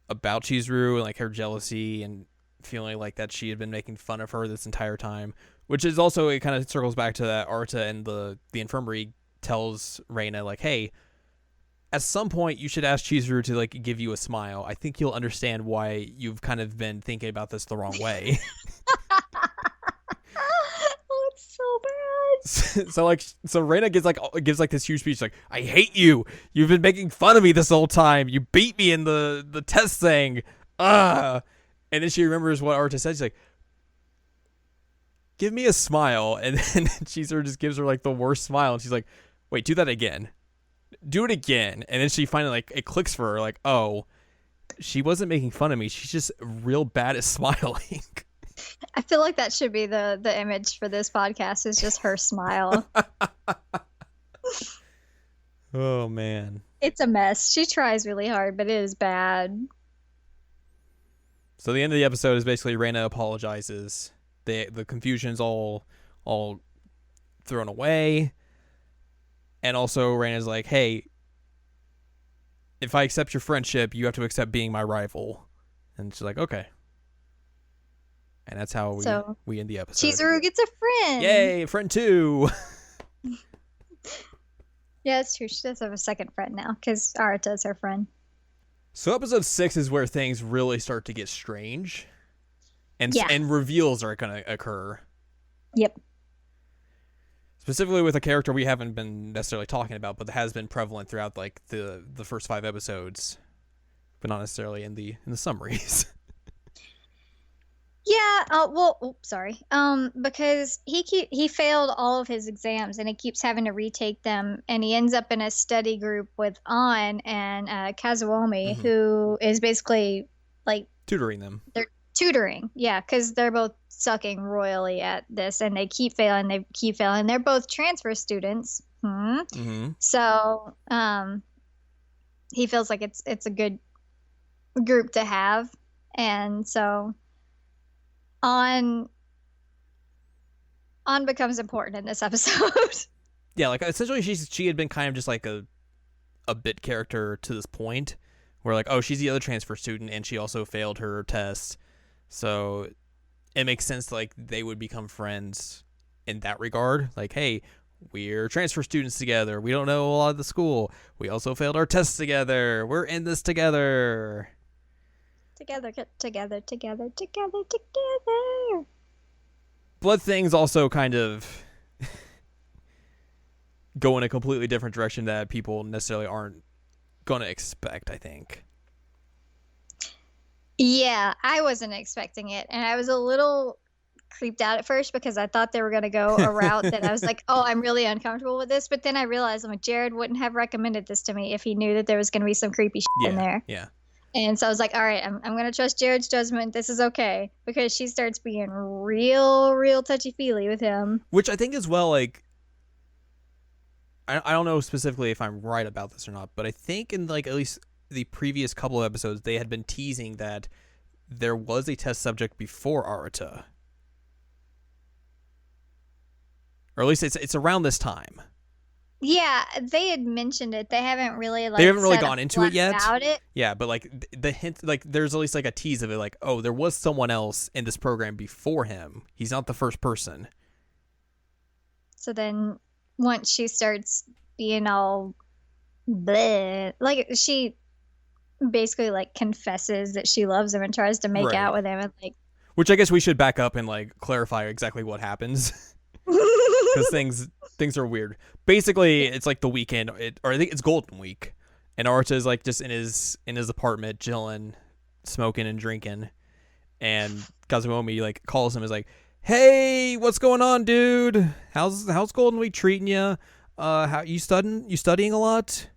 A: about Chizuru, and, like, her jealousy, and feeling like that she had been making fun of her this entire time. Which is also, it kind of circles back to that Arata and the infirmary tells Reina, like, "Hey, at some point you should ask Chizuru to, like, give you a smile. I think you'll understand why you've kind of been thinking about this the wrong way."
B: Oh, it's so bad.
A: So Reina gives this huge speech, like, "I hate you. You've been making fun of me this whole time. You beat me in the test thing. And then she remembers what Arata said. She's like, "Give me a smile." And then Chizuru just gives her like the worst smile, and she's like, "Wait, do that again. Do it again." And then she finally, like, it clicks for her, like, oh, she wasn't making fun of me. She's just real bad at smiling.
B: I feel like that should be the image for this podcast, is just her smile.
A: Oh man.
B: It's a mess. She tries really hard, but it is bad.
A: So the end of the episode is basically Reina apologizes. The confusion's all thrown away. And also Reina's like, "Hey, if I accept your friendship, you have to accept being my rival." And she's like, "Okay." And that's how we end the episode.
B: Chizuru gets a friend.
A: Yay, friend 2.
B: Yeah, it's true. She does have a second friend now because Arata is her friend.
A: So episode 6 is where things really start to get strange.
B: Yeah.
A: And reveals are going to occur.
B: Yep.
A: Specifically with a character we haven't been necessarily talking about, but that has been prevalent throughout like the first 5 episodes, but not necessarily in the summaries.
B: Yeah. Sorry. Because he failed all of his exams and he keeps having to retake them, and he ends up in a study group with Anne and Kazuomi, who is basically like
A: tutoring them.
B: They're tutoring, yeah, because they're both sucking royally at this, and they keep failing. They're both transfer students. So, he feels like it's a good group to have, and so on becomes important in this episode.
A: Yeah, like essentially she had been kind of just like a bit character to this point, where like, oh, she's the other transfer student and she also failed her test, so it makes sense like they would become friends in that regard. Like, hey, we're transfer students together. We don't know a lot of the school. We also failed our tests together. We're in this together. Together. But things also kind of go in a completely different direction that people necessarily aren't going to expect, I think.
B: Yeah, I wasn't expecting it, and I was a little creeped out at first because I thought they were going to go a route that I was like, oh, I'm really uncomfortable with this. But then I realized, I'm like, Jared wouldn't have recommended this to me if he knew that there was going to be some creepy shit in there.
A: Yeah.
B: And so I was like, all right, I'm going to trust Jared's judgment. This is okay. Because she starts being real touchy-feely with him.
A: Which I think as well, like, I don't know specifically if I'm right about this or not, but I think in, like, at least the previous couple of episodes, they had been teasing that there was a test subject before Arata. Or at least it's around this time.
B: Yeah, they had mentioned it. They haven't really
A: gone into it yet
B: about it.
A: Yeah, but like the hint, like there's at least like a tease of it, like, oh, there was someone else in this program before him. He's not the first person.
B: So then once she starts being all bleh, like she basically like confesses that she loves him and tries to make out with him, and like,
A: which I guess we should back up and like clarify exactly what happens. Because things are weird. Basically, it's like the weekend, or I think it's Golden Week, and Arta is like just in his apartment, chilling, smoking and drinking, and Kazuomi like calls him, is like, "Hey, what's going on, dude? How's Golden Week treating you? How you studying a lot?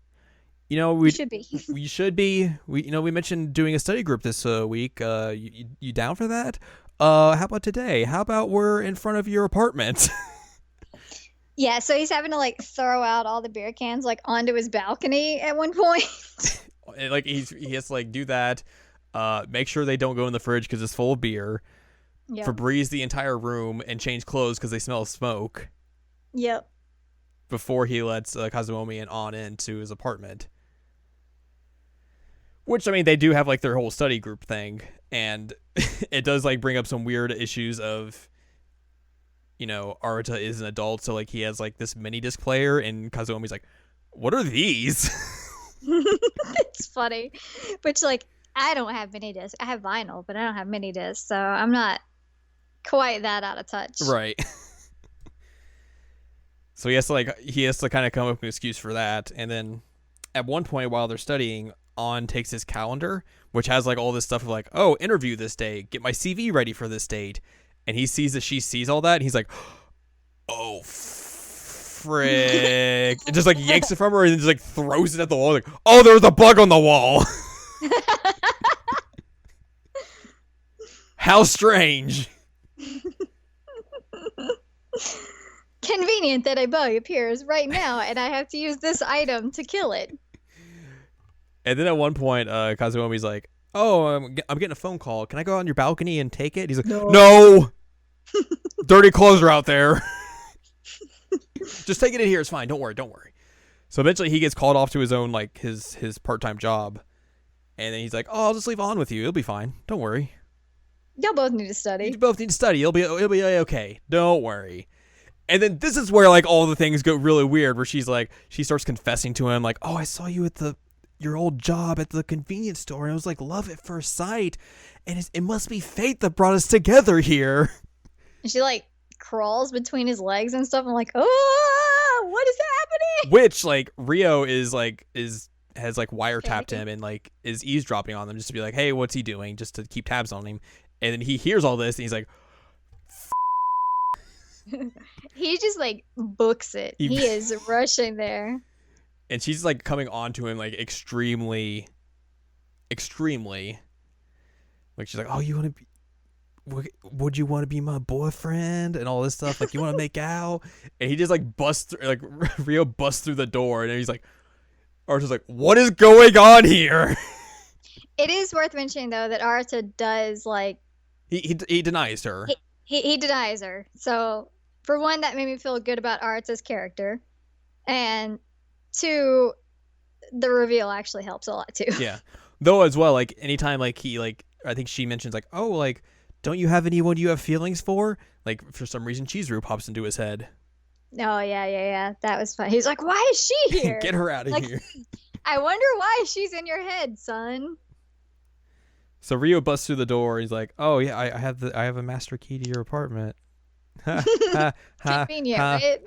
A: You know, we should be. We should be. We mentioned doing a study group this week. You down for that? How about today? How about we're in front of your apartment?"
B: Yeah, so he's having to like throw out all the beer cans like onto his balcony at one point.
A: Like he has to like do that. Make sure they don't go in the fridge because it's full of beer. Yep. Febreze the entire room and change clothes because they smell of smoke.
B: Yep.
A: Before he lets Kazuomi and Anne into his apartment. Which, I mean, they do have like their whole study group thing, and it does like bring up some weird issues of, you know, Arata is an adult, so like he has like this mini disc player, and Kazuomi's like, "What are these?"
B: It's funny, which like I don't have mini discs. I have vinyl, but I don't have mini discs, so I'm not quite that out of touch.
A: Right. So he has to kind of come up with an excuse for that, and then at one point while they're studying, Anne takes his calendar, which has like all this stuff of like, oh, interview this day, get my CV ready for this date. And he sees that she sees all that, and he's like, oh, frick. It just like yanks it from her and just like throws it at the wall. Like, oh, there was a bug on the wall. How strange.
B: Convenient that a bug appears right now, and I have to use this item to kill it.
A: And then at one point, Kazuomi's like, oh, I'm getting a phone call. Can I go out on your balcony and take it? He's like, no. Dirty clothes are out there. Just take it in here. It's fine. Don't worry. So eventually he gets called off to his own, like, his part-time job. And then he's like, oh, I'll just leave Anne with you. It'll be fine. Don't worry.
B: Y'all both need to study.
A: You both need to study. It'll be okay. Don't worry. And then this is where like all the things go really weird, where she's like, she starts confessing to him like, oh, I saw you at your old job at the convenience store, and it was like love at first sight, and it must be fate that brought us together here.
B: And she like crawls between his legs and stuff. I'm like, oh, what is happening?
A: Which like Rio has like wiretapped him and like is eavesdropping on them just to be like, hey, what's he doing? Just to keep tabs on him. And then he hears all this and he's like,
B: he just like books it. He is rushing there.
A: And she's like coming on to him like extremely. Like she's like, oh, you want to be, would you want to be my boyfriend and all this stuff? Like, you want to make out? And he just like busts through, like Rio busts through the door, and he's like, Arta's like, what is going on here?
B: It is worth mentioning though that Arta does like
A: he denies her.
B: He denies her. So for one, that made me feel good about Arta's character, and two, the reveal actually helps a lot too.
A: Yeah, though as well, like anytime like he like I think she mentions like, oh, like, don't you have anyone you have feelings for? Like for some reason Chizuru pops into his head.
B: Oh yeah, that was fun. He's like, why is she here?
A: Get her out of here.
B: I wonder why she's in your head, son.
A: So Rio busts through the door. He's like, "Oh yeah, I have a master key to your apartment."
B: Convenient,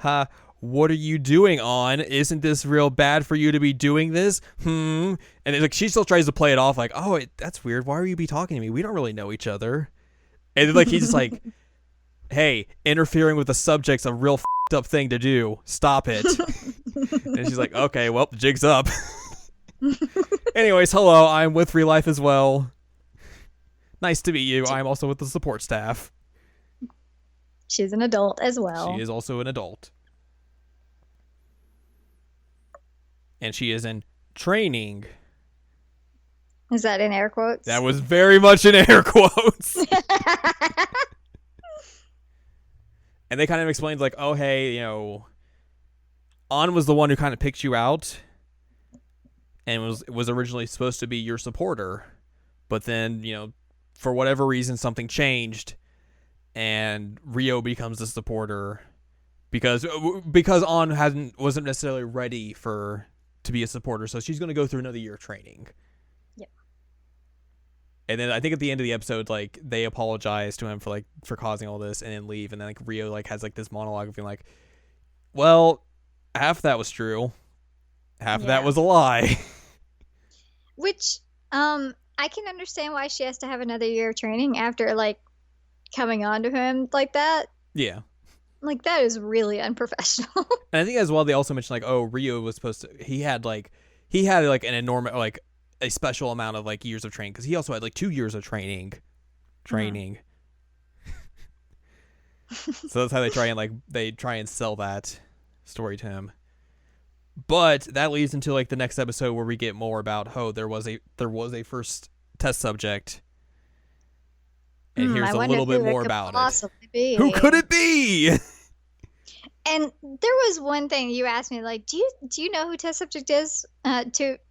B: right?
A: What are you doing, Anne? Isn't this real bad for you to be doing this? And it's like she still tries to play it off like, "Oh, that's weird. Why are you be talking to me? We don't really know each other." And then like he's just like, "Hey, interfering with the subject's a real f***ed up thing to do. Stop it." And she's like, "Okay, well, the jig's up." Anyways, hello. I'm with ReLIFE as well. Nice to meet you. I'm also with the support staff.
B: She's an adult as well.
A: She is also an adult. And she is in training.
B: Is that in air quotes?
A: That was very much in air quotes. And they kind of explained like, oh, hey, you know, Anne was the one who kind of picked you out and was originally supposed to be your supporter. But then, you know, for whatever reason, something changed, and Rio becomes the supporter because Anne wasn't necessarily ready to be a supporter, so she's going to go through another year of training.
B: Yep.
A: And then I think at the end of the episode, like they apologize to him for causing all this, and then leave, and then like Rio like has like this monologue of being like, "Well, half that was true, half of that was a lie."
B: Which, I can understand why she has to have another year of training after like coming on to him like that.
A: Yeah.
B: Like that is really unprofessional.
A: And I think as well they also mentioned like, oh, Rio was supposed to he had an enormous like a special amount of like years of training, because he also had like 2 years of training. So that's how they try and sell that story to him. But that leads into like the next episode where we get more about there was a first test subject, and here's a little bit more about it. Who could it be?
B: And there was one thing you asked me, like, do you know who test subject is?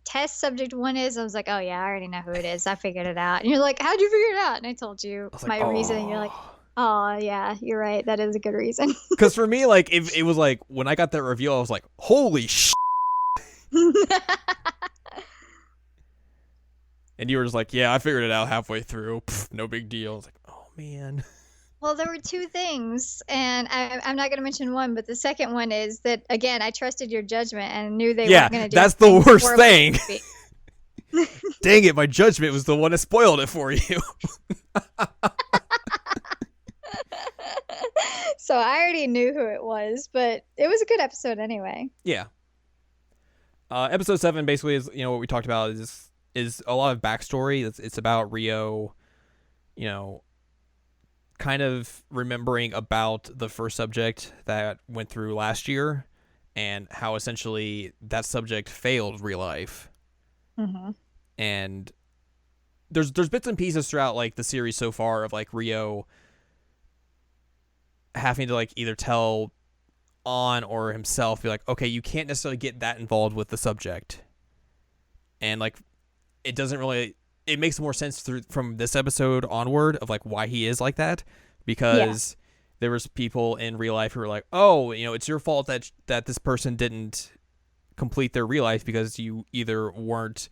B: Test subject 1 is. I was like, oh yeah, I already know who it is. I figured it out. And you're like, how'd you figure it out? And I told you my reason. You're like, oh yeah, you're right. That is a good reason.
A: Because for me, like, if it was like when I got that reveal, I was like, holy shit. And you were just like, yeah, I figured it out halfway through. Pfft, no big deal. I was like, oh man.
B: Well, there were 2 things, and I'm not going to mention one, but the second one is that, again, I trusted your judgment and knew they weren't going to do it. Yeah,
A: that's the worst thing. Dang it, my judgment was the one that spoiled it for you.
B: So I already knew who it was, but it was a good episode anyway.
A: Yeah. Episode 7 basically is, you know, what we talked about is a lot of backstory. It's about Rio, you know, kind of remembering about the first subject that went through last year and how essentially that subject failed ReLIFE.
B: Mm-hmm.
A: And there's bits and pieces throughout like the series so far of like Rio having to like either tell Anne or himself, be like, okay, you can't necessarily get that involved with the subject. And like it makes more sense from this episode onward of like why he is like that, because there was people in real life who were like, oh, it's your fault that this person didn't complete their real life because you either weren't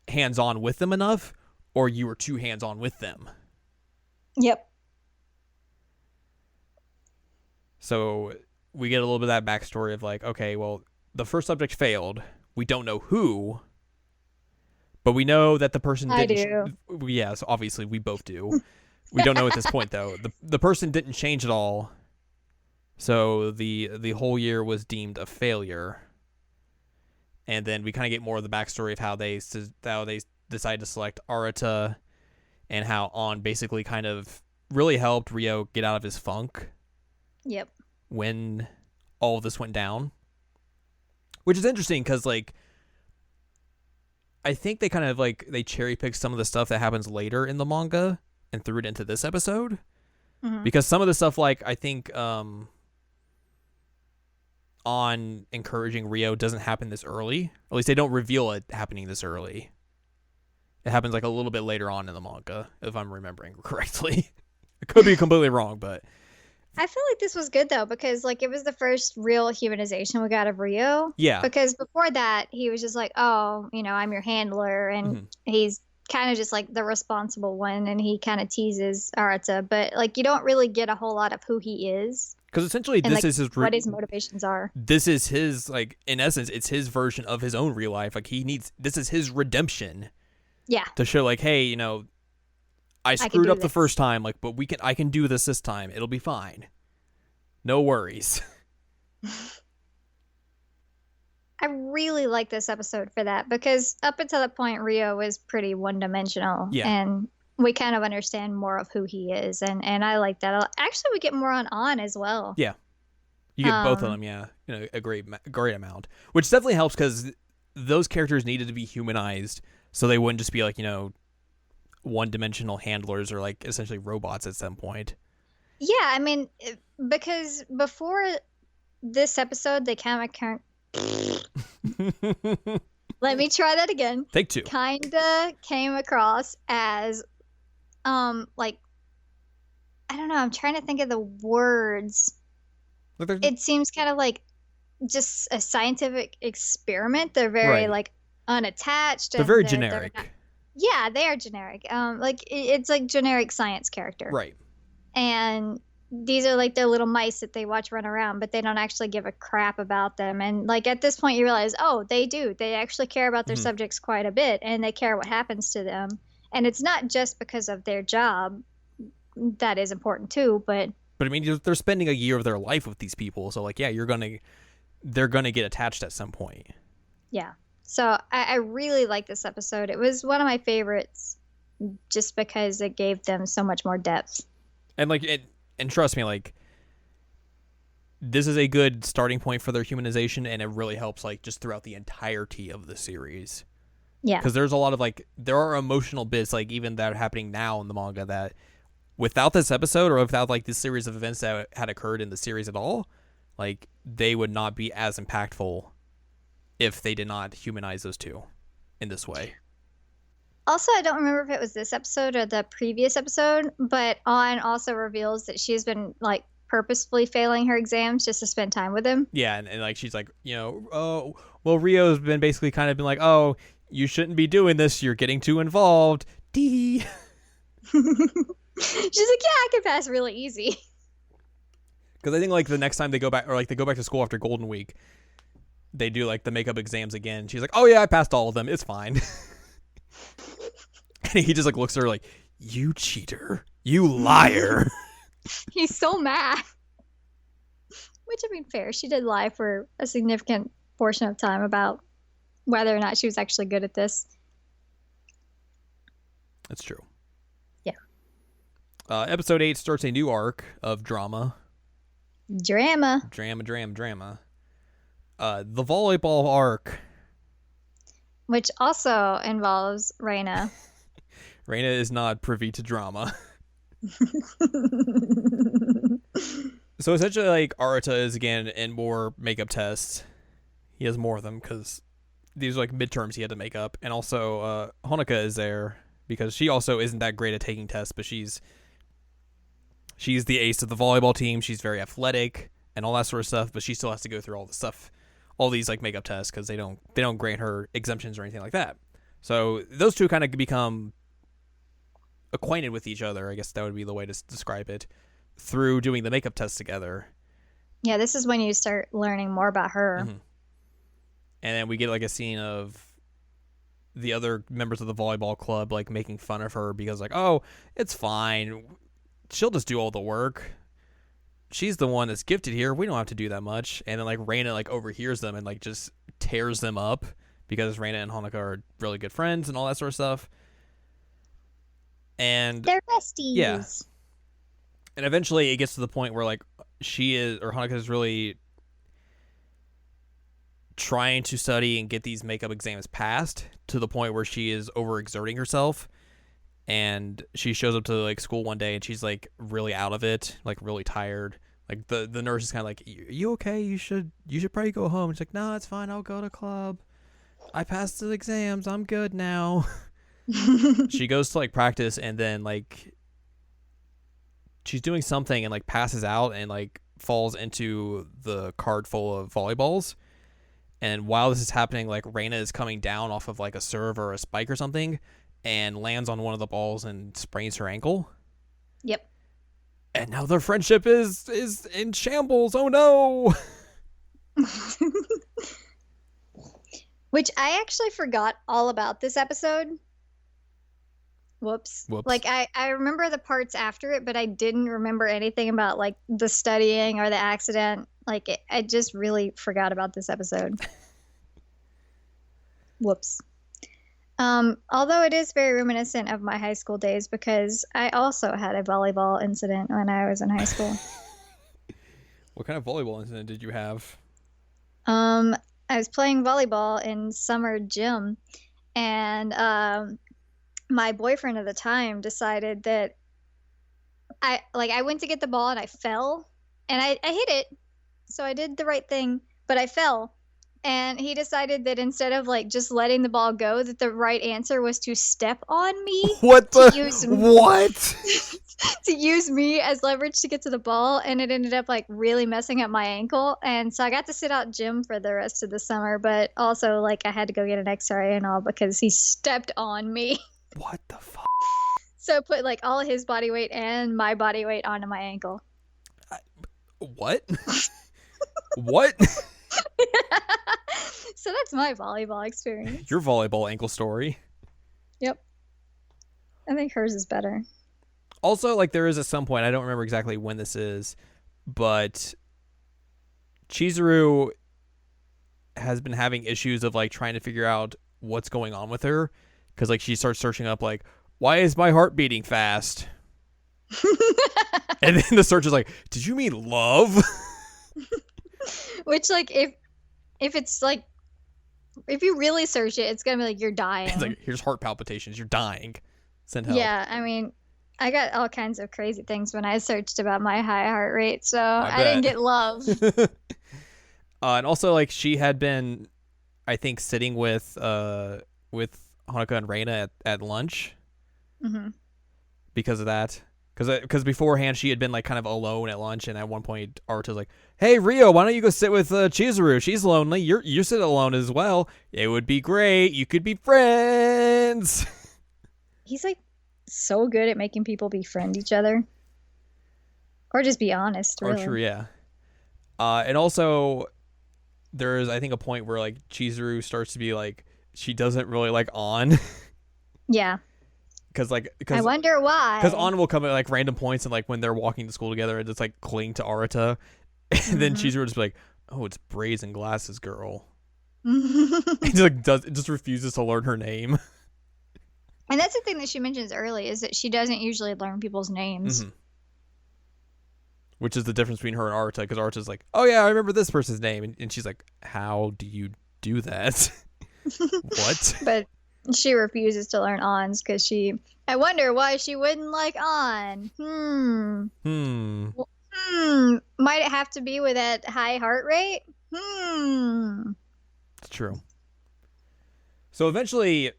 A: hands-on with them enough or you were too hands-on with them.
B: Yep.
A: So we get a little bit of that backstory of like, okay, well, the first subject failed. We don't know who, but we know that the person didn't. I do. Yes, obviously we both do. We don't know at this point though. The person didn't change at all, so the whole year was deemed a failure. And then we kind of get more of the backstory of how they decided to select Arata, and how On basically kind of really helped Rio get out of his funk.
B: Yep.
A: When all of this went down, which is interesting because like I think they kind of like they cherry picked some of the stuff that happens later in the manga and threw it into this episode, because some of the stuff like I think On encouraging Rio doesn't happen this early. At least they don't reveal it happening this early. It happens like a little bit later on in the manga, if I'm remembering correctly. I could be completely wrong, but
B: I feel like this was good though, because like it was the first real humanization we got of Rio.
A: Yeah.
B: Because before that, he was just like, oh, I'm your handler, and he's kind of just like the responsible one, and he kind of teases Arata, but like you don't really get a whole lot of who he is.
A: Because essentially this is his
B: what his motivations are.
A: This is his, like, in essence, it's his version of his own real life. Like this is his redemption.
B: Yeah.
A: To show like, hey, I screwed up the first time, like, but I can do this time. It'll be fine. No worries.
B: I really like this episode for that, because up until that point, Rio was pretty one-dimensional.
A: Yeah.
B: And we kind of understand more of who he is, and I like that. Actually, we get more on as well.
A: Yeah. You get both of them, yeah. A great amount. Which definitely helps, because those characters needed to be humanized, so they wouldn't just be like, one-dimensional handlers or like essentially robots at some point.
B: Yeah, I mean, because before this episode, they kind of let me try that again.
A: Take two.
B: Kinda came across as, like, I don't know. I'm trying to think of the words. It seems kind of like just a scientific experiment. They're very like unattached.
A: They're very generic.
B: Yeah, they are generic. Like it's like generic science character.
A: Right.
B: And these are like their little mice that they watch run around, but they don't actually give a crap about them. And like at this point you realize, oh, they do. They actually care about their subjects quite a bit, and they care what happens to them. And it's not just because of their job. That is important too, but
A: I mean, they're spending a year of their life with these people, so like, yeah, they're gonna get attached at some point.
B: Yeah. So I really like this episode. It was one of my favorites, just because it gave them so much more depth.
A: And like, and trust me, like, this is a good starting point for their humanization, and it really helps like just throughout the entirety of the series.
B: Yeah.
A: Because there's a lot of like, there are emotional bits like even that are happening now in the manga that, without this episode or without like this series of events that had occurred in the series at all, like they would not be as impactful if they did not humanize those two in this way.
B: Also, I don't remember if it was this episode or the previous episode, but Anne also reveals that she's been like purposefully failing her exams just to spend time with him.
A: Yeah, and like she's like, oh, well, Rio's been basically kind of been like, oh, you shouldn't be doing this. You're getting too involved. Dee.
B: She's like, yeah, I can pass really easy.
A: Because I think like the next time they go back, or like they go back to school after Golden Week, they do like the makeup exams again. She's like, oh yeah, I passed all of them. It's fine. And he just like looks at her like, you cheater, you liar.
B: He's so mad. Which, I mean, fair. She did lie for a significant portion of time about whether or not she was actually good at this.
A: That's true.
B: Yeah.
A: Episode 8 starts a new arc of drama.
B: Drama.
A: The volleyball arc.
B: Which also involves Reina.
A: Reina is not privy to drama. So essentially, like, Arata is again in more makeup tests. He has more of them because these are like midterms he had to make up. And also, Honoka is there because she also isn't that great at taking tests, but she's she's the ace of the volleyball team. She's very athletic and all that sort of stuff, but she still has to go through all the stuff, all these like makeup tests because they don't grant her exemptions or anything like that. So those two kind of become acquainted with each other. I guess that would be the way to describe it, through doing the makeup tests together.
B: Yeah, this is when you start learning more about her.
A: Mm-hmm. And then we get like a scene of the other members of the volleyball club like making fun of her because like, oh, it's fine, she'll just do all the work. She's the one that's gifted here. We don't have to do that much. And then like Reina like overhears them and like just tears them up because Reina and Hanukkah are really good friends and all that sort of stuff. And
B: they're besties.
A: Yeah. And eventually it gets to the point where like Hanukkah is really trying to study and get these makeup exams passed to the point where she is overexerting herself, and she shows up to like school one day and she's like really out of it, like really tired. Like the nurse is kind of like, you okay? You should probably go home. She's like, no, it's fine. I'll go to club. I passed the exams. I'm good now. She goes to like practice and then like she's doing something and like passes out and like falls into the cart full of volleyballs. And while this is happening, like Reina is coming down off of like a serve or a spike or something and lands on one of the balls and sprains her ankle.
B: Yep.
A: And now their friendship is in shambles. Oh no.
B: Which I actually forgot all about this episode. Whoops. Like I remember the parts after it, but I didn't remember anything about like the studying or the accident. Like I just really forgot about this episode. Whoops. Although it is very reminiscent of my high school days because I also had a volleyball incident when I was in high school.
A: What kind of volleyball incident did you have?
B: I was playing volleyball in summer gym, and my boyfriend at the time decided that I went to get the ball and I fell and I hit it. So I did the right thing, but I fell. And he decided that instead of like just letting the ball go, that the right answer was to step on me.
A: What
B: to use me as leverage to get to the ball, and it ended up like really messing up my ankle. And so I got to sit out gym for the rest of the summer, but also like I had to go get an X-ray and all because he stepped on me.
A: What the fuck?
B: So put like all of his body weight and my body weight onto my ankle.
A: What? What?
B: So that's my volleyball experience.
A: Your volleyball ankle story.
B: Yep. I think hers is better.
A: Also, like there is at some point, I don't remember exactly when this is, but Chizuru has been having issues of like trying to figure out what's going on with her. Because like she starts searching up like, why is my heart beating fast? And then the search is like, did you mean love?
B: Which like if it's like, if you really search it, it's gonna be like you're dying.
A: It's like, here's heart palpitations, you're dying. Send help.
B: Yeah, I mean, I got all kinds of crazy things when I searched about my high heart rate, so I didn't get love.
A: And also like she had been, I think, sitting with Hanukkah and Reina at lunch. Mm-hmm. Because of that. Because beforehand she had been like kind of alone at lunch, and at one point Aruta's like, "Hey Rio, why don't you go sit with Chizuru? She's lonely. You sit alone as well. It would be great. You could be friends."
B: He's like so good at making people befriend each other, or just be honest. Really.
A: Or true, yeah. And also, there's I think a point where like Chizuru starts to be like she doesn't really like Anne.
B: Yeah.
A: Because
B: I wonder why.
A: Because Anna will come at like random points and like when they're walking to school together and just like cling to Aruta, and then Chizuru will just be like, "Oh, it's braids and glasses, girl." He just refuses to learn her name.
B: And that's the thing that she mentions early is that she doesn't usually learn people's names.
A: Mm-hmm. Which is the difference between her and Aruta, because Aruta's like, "Oh yeah, I remember this person's name," and she's like, "How do you do that?" What?
B: But she refuses to learn An's because I wonder why she wouldn't like An. Might it have to be with that high heart rate?
A: It's true. So eventually,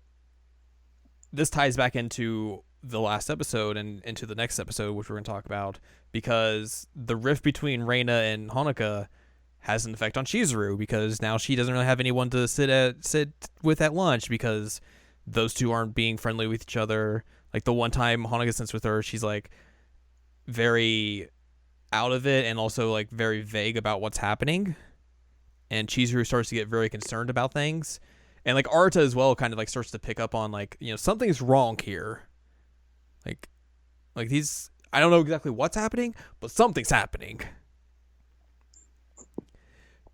A: this ties back into the last episode and into the next episode, which we're going to talk about, because the rift between Reina and Honoka has an effect on Chizuru, because now she doesn't really have anyone to sit with at lunch, because those two aren't being friendly with each other. Like the one time Honoka sits with her, she's like very out of it and also like very vague about what's happening, and Chizuru starts to get very concerned about things. And like Arta as well kind of like starts to pick up on like, something's wrong here. Like these, I don't know exactly what's happening, but something's happening.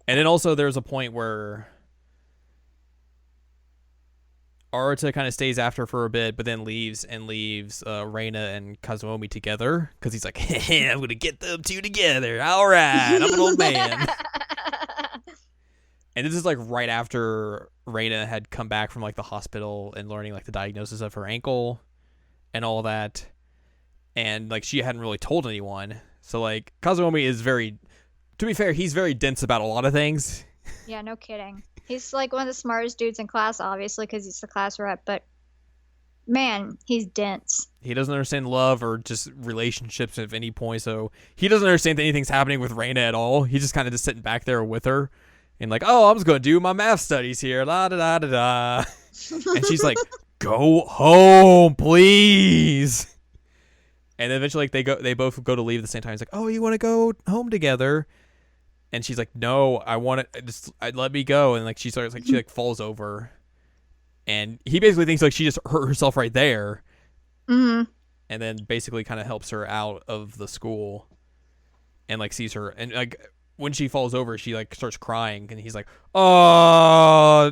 A: And then also there's a point where Arata kind of stays after for a bit, but then leaves Reina and Kazuomi together, because he's like, hey, I'm going to get them two together. All right, I'm an old man. And this is like right after Reina had come back from like the hospital and learning like the diagnosis of her ankle and all that. And like she hadn't really told anyone. So like Kazuomi is very, to be fair, he's very dense about a lot of things.
B: Yeah, no kidding. He's like one of the smartest dudes in class, obviously, because he's the class rep. But man, he's dense. He
A: doesn't understand love or just relationships at any point. So he doesn't understand that anything's happening with Reina at all. He's just kind of just sitting back there with her. And like, oh, I'm just going to do my math studies here. La da da da da. And she's like, go home, please. And then eventually like, they both go to leave at the same time. He's like, oh, you want to go home together? And she's like, no, I want to just let me go. And like she starts like she like falls over. And he basically thinks like she just hurt herself right there.
B: Mm-hmm.
A: And then basically kind of helps her out of the school and like sees her. And like when she falls over, she like starts crying, and he's like, "Oh,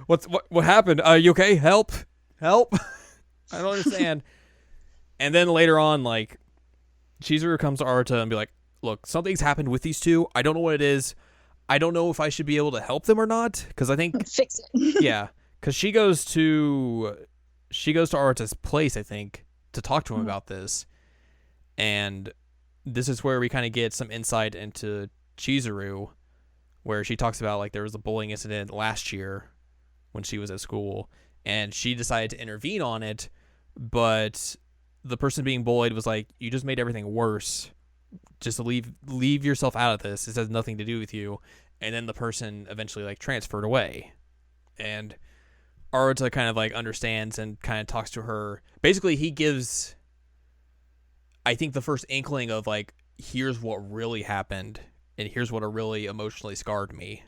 A: what happened? You okay? Help! I don't understand." And then later on, like Chizuru comes to Arata and be like, "Look, something's happened with these two. I don't know what it is. I don't know if I should be able to help them or not, because I think
B: fix it."
A: Yeah, because she goes to Arata's place, I think, to talk to him about this, and this is where we kind of get some insight into Chizuru, where she talks about like there was a bullying incident last year when she was at school, and she decided to intervene on it, but the person being bullied was like, you just made everything worse. Just leave yourself out of this. This has nothing to do with you. And then the person eventually like transferred away, and Arata kind of like understands and kind of talks to her. Basically, he gives, I think, the first inkling of like, here's what really happened, and here's what really emotionally scarred me.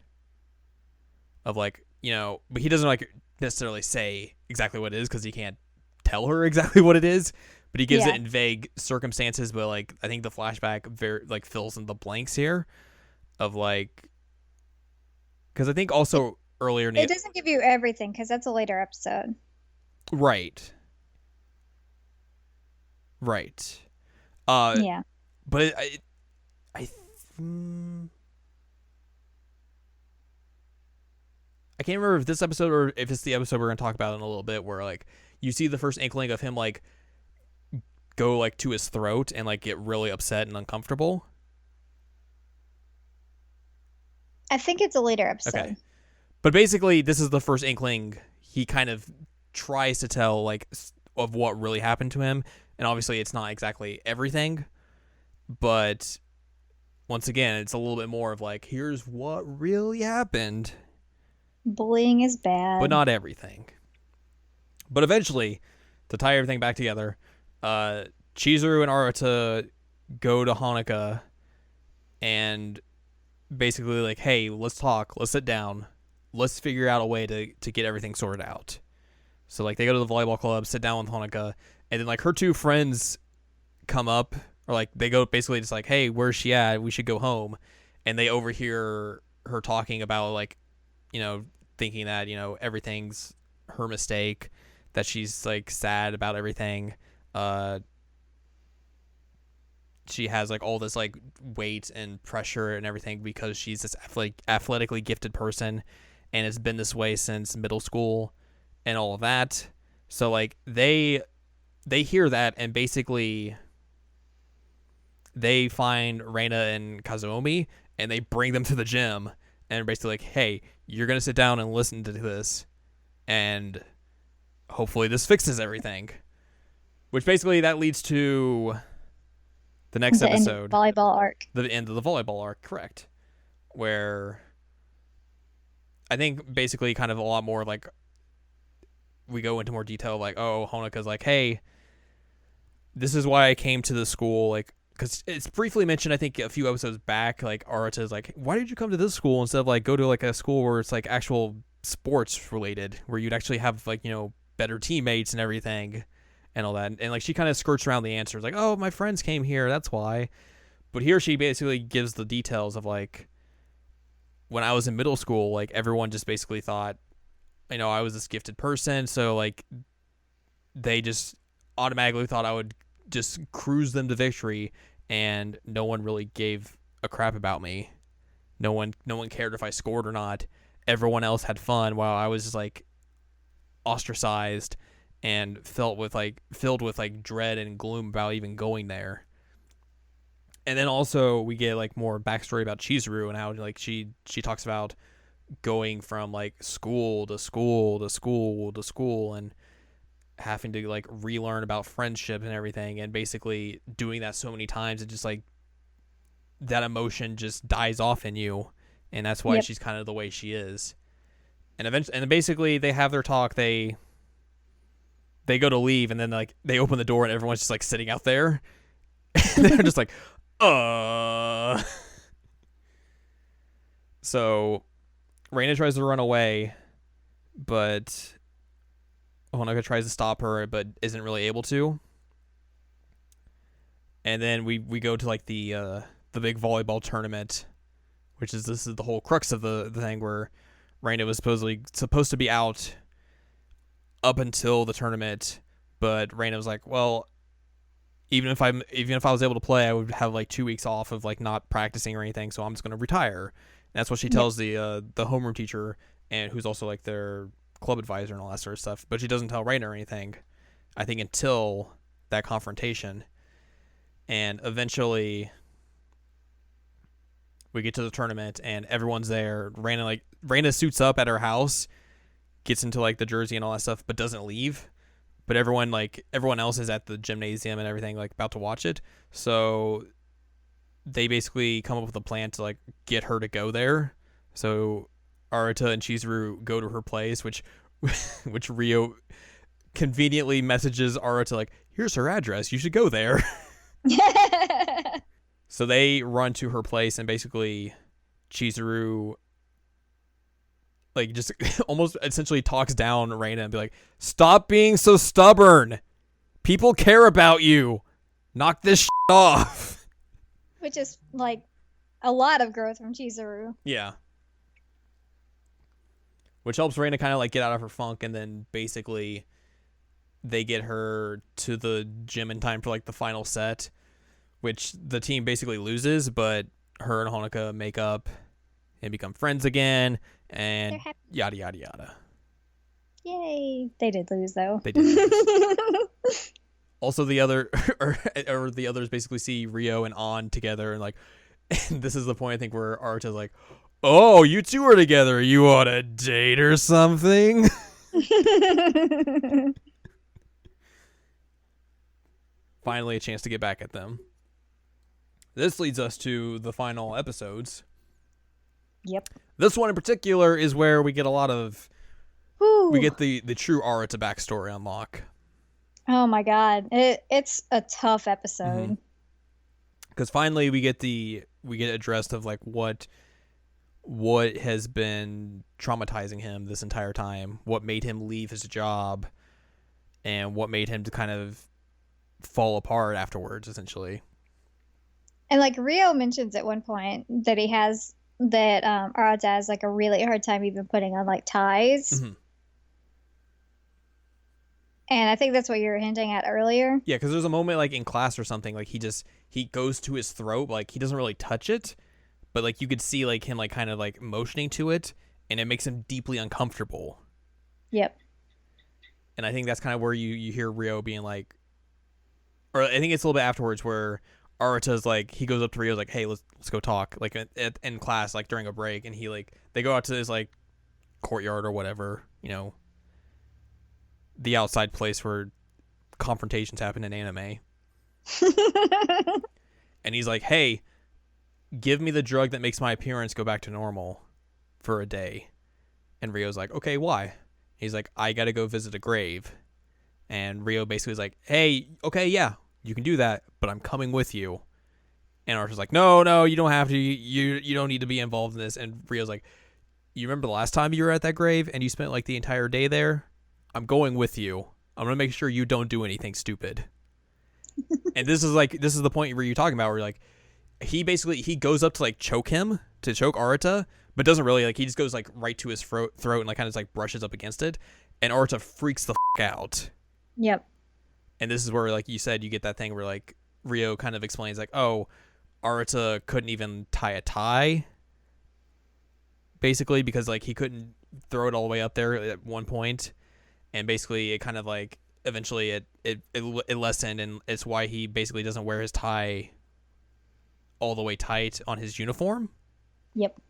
A: Of like, but he doesn't like necessarily say exactly what it is, because he can't tell her exactly what it is. But he gives it in vague circumstances. But like, I think the flashback very like fills in the blanks here, of like, because I think also earlier
B: it doesn't give you everything, because that's a later episode.
A: Right. Yeah. But I can't remember if this episode or if it's the episode we're going to talk about in a little bit, where like you see the first inkling of him like go like to his throat and like get really upset and uncomfortable.
B: I think it's a later episode.
A: Okay. But basically, this is the first inkling he kind of tries to tell like of what really happened to him, and obviously it's not exactly everything, but once again, it's a little bit more of like, here's what really happened.
B: Bullying is bad,
A: but not everything. But eventually, to tie everything back together, Chizuru and Arata go to Honoka and basically like, hey, let's talk, let's sit down, let's figure out a way to get everything sorted out. So like they go to the volleyball club, sit down with Honoka, and then like her two friends come up, or like they go basically just like, hey, where's she at? We should go home. And they overhear her talking about like, thinking that, everything's her mistake, that she's like sad about everything. She has like all this like weight and pressure and everything because she's this athletically gifted person, and it's been this way since middle school and all of that. So like they hear that, and basically they find Reina and Kazuomi and they bring them to the gym, and basically like, hey, you're going to sit down and listen to this, and hopefully this fixes everything. Which basically that leads to the next
B: the
A: episode.
B: end of the volleyball arc.
A: The end of the volleyball arc, correct. Where I think basically kind of a lot more like we go into more detail like, oh, Honoka's like, hey, this is why I came to the school, like, because it's briefly mentioned, I think, a few episodes back, like, Arata's like, why did you come to this school instead of, like, go to, like, a school where it's, like, actual sports related, where you'd actually have, like, you know, better teammates and everything and all that. And like, she kind of skirts around the answers, like, oh, my friends came here, that's why. But here she basically gives the details of, like, when I was in middle school, like, everyone just basically thought, you know, I was this gifted person, so, like, they just automatically thought I would just cruise them to victory, and no one really gave a crap about me. No one cared if I scored or not. Everyone else had fun while I was just like ostracized and filled with like dread and gloom about even going there. And then also we get like more backstory about Chizuru and how like she talks about going from like school to school to school to school and having to like relearn about friendship and everything, and basically doing that so many times, it just like that emotion just dies off in you, and that's why she's kind of the way she is. And eventually, and basically they have their talk, they go to leave, and then like they open the door and everyone's just like sitting out there and they're just like so Reina tries to run away, but Honoka tries to stop her, but isn't really able to. And then we go to like the big volleyball tournament, which is this is the whole crux of the thing, where Reina was supposed to be out up until the tournament, but Reina was like, well, even if I was able to play, I would have like 2 weeks off of like not practicing or anything, so I'm just gonna retire. And that's what she tells the homeroom teacher, and who's also like their club advisor and all that sort of stuff, but she doesn't tell Reina or anything, I think, until that confrontation. And eventually we get to the tournament and everyone's there. Reina suits up at her house, gets into like the jersey and all that stuff, but doesn't leave. But everyone else is at the gymnasium and everything, like about to watch it. So they basically come up with a plan to like get her to go there. So Arata and Chizuru go to her place, which Rio conveniently messages Arata like, here's her address, you should go there. So they run to her place, and basically Chizuru like just almost essentially talks down Reina and be like, stop being so stubborn, people care about you, knock this shit off.
B: Which is like a lot of growth from Chizuru.
A: Yeah. Which helps Reina kind of like get out of her funk, and then basically they get her to the gym in time for like the final set, which the team basically loses, but her and Honoka make up and become friends again, and yada yada yada.
B: Yay! They did lose though.
A: They did lose. Also, the others basically see Rio and Anne together, and like, and this is the point I think where Arata's like, oh, you two are together. You want to date or something? Finally, a chance to get back at them. This leads us to the final episodes.
B: Yep.
A: This one in particular is where we get a lot of...
B: Whew.
A: We get the true Arata backstory unlock.
B: Oh my god. It's a tough episode.
A: Because finally we get addressed of like what has been traumatizing him this entire time, what made him leave his job, and what made him to kind of fall apart afterwards, essentially. And
B: like Rio mentions at one point that Arata has like a really hard time even putting on like ties.
A: Mm-hmm.
B: And I think that's what you were hinting at earlier.
A: Yeah, because there's a moment like in class or something, like he goes to his throat, like he doesn't really touch it, but like you could see like him like kind of like motioning to it, and it makes him deeply uncomfortable.
B: Yep.
A: And I think that's kind of where you hear Rio being like, or I think it's a little bit afterwards where Arata's like, he goes up to Rio like, hey, let's go talk, like in class, like during a break, and he like, they go out to this like courtyard or whatever, you know, the outside place where confrontations happen in anime. And he's like, hey, give me the drug that makes my appearance go back to normal for a day. And Rio's like, okay, why? He's like, I gotta go visit a grave. And Rio basically is like, hey, okay, yeah, you can do that, but I'm coming with you. And Archer's like, no, you don't have to. You don't need to be involved in this. And Rio's like, you remember the last time you were at that grave and you spent like the entire day there? I'm going with you. I'm gonna make sure you don't do anything stupid. And this is the point where you're talking about where like he goes up to like choke Arata, but doesn't really, like, he just goes like right to his throat and like kind of like brushes up against it, and Arata freaks the out.
B: Yep.
A: And this is where, like you said, you get that thing where like Rio kind of explains like, oh, Arata couldn't even tie a tie, basically, because like he couldn't throw it all the way up there at one point, and basically it kind of like eventually it lessened, and it's why he basically doesn't wear his tie all the way tight on his uniform.
B: Yep.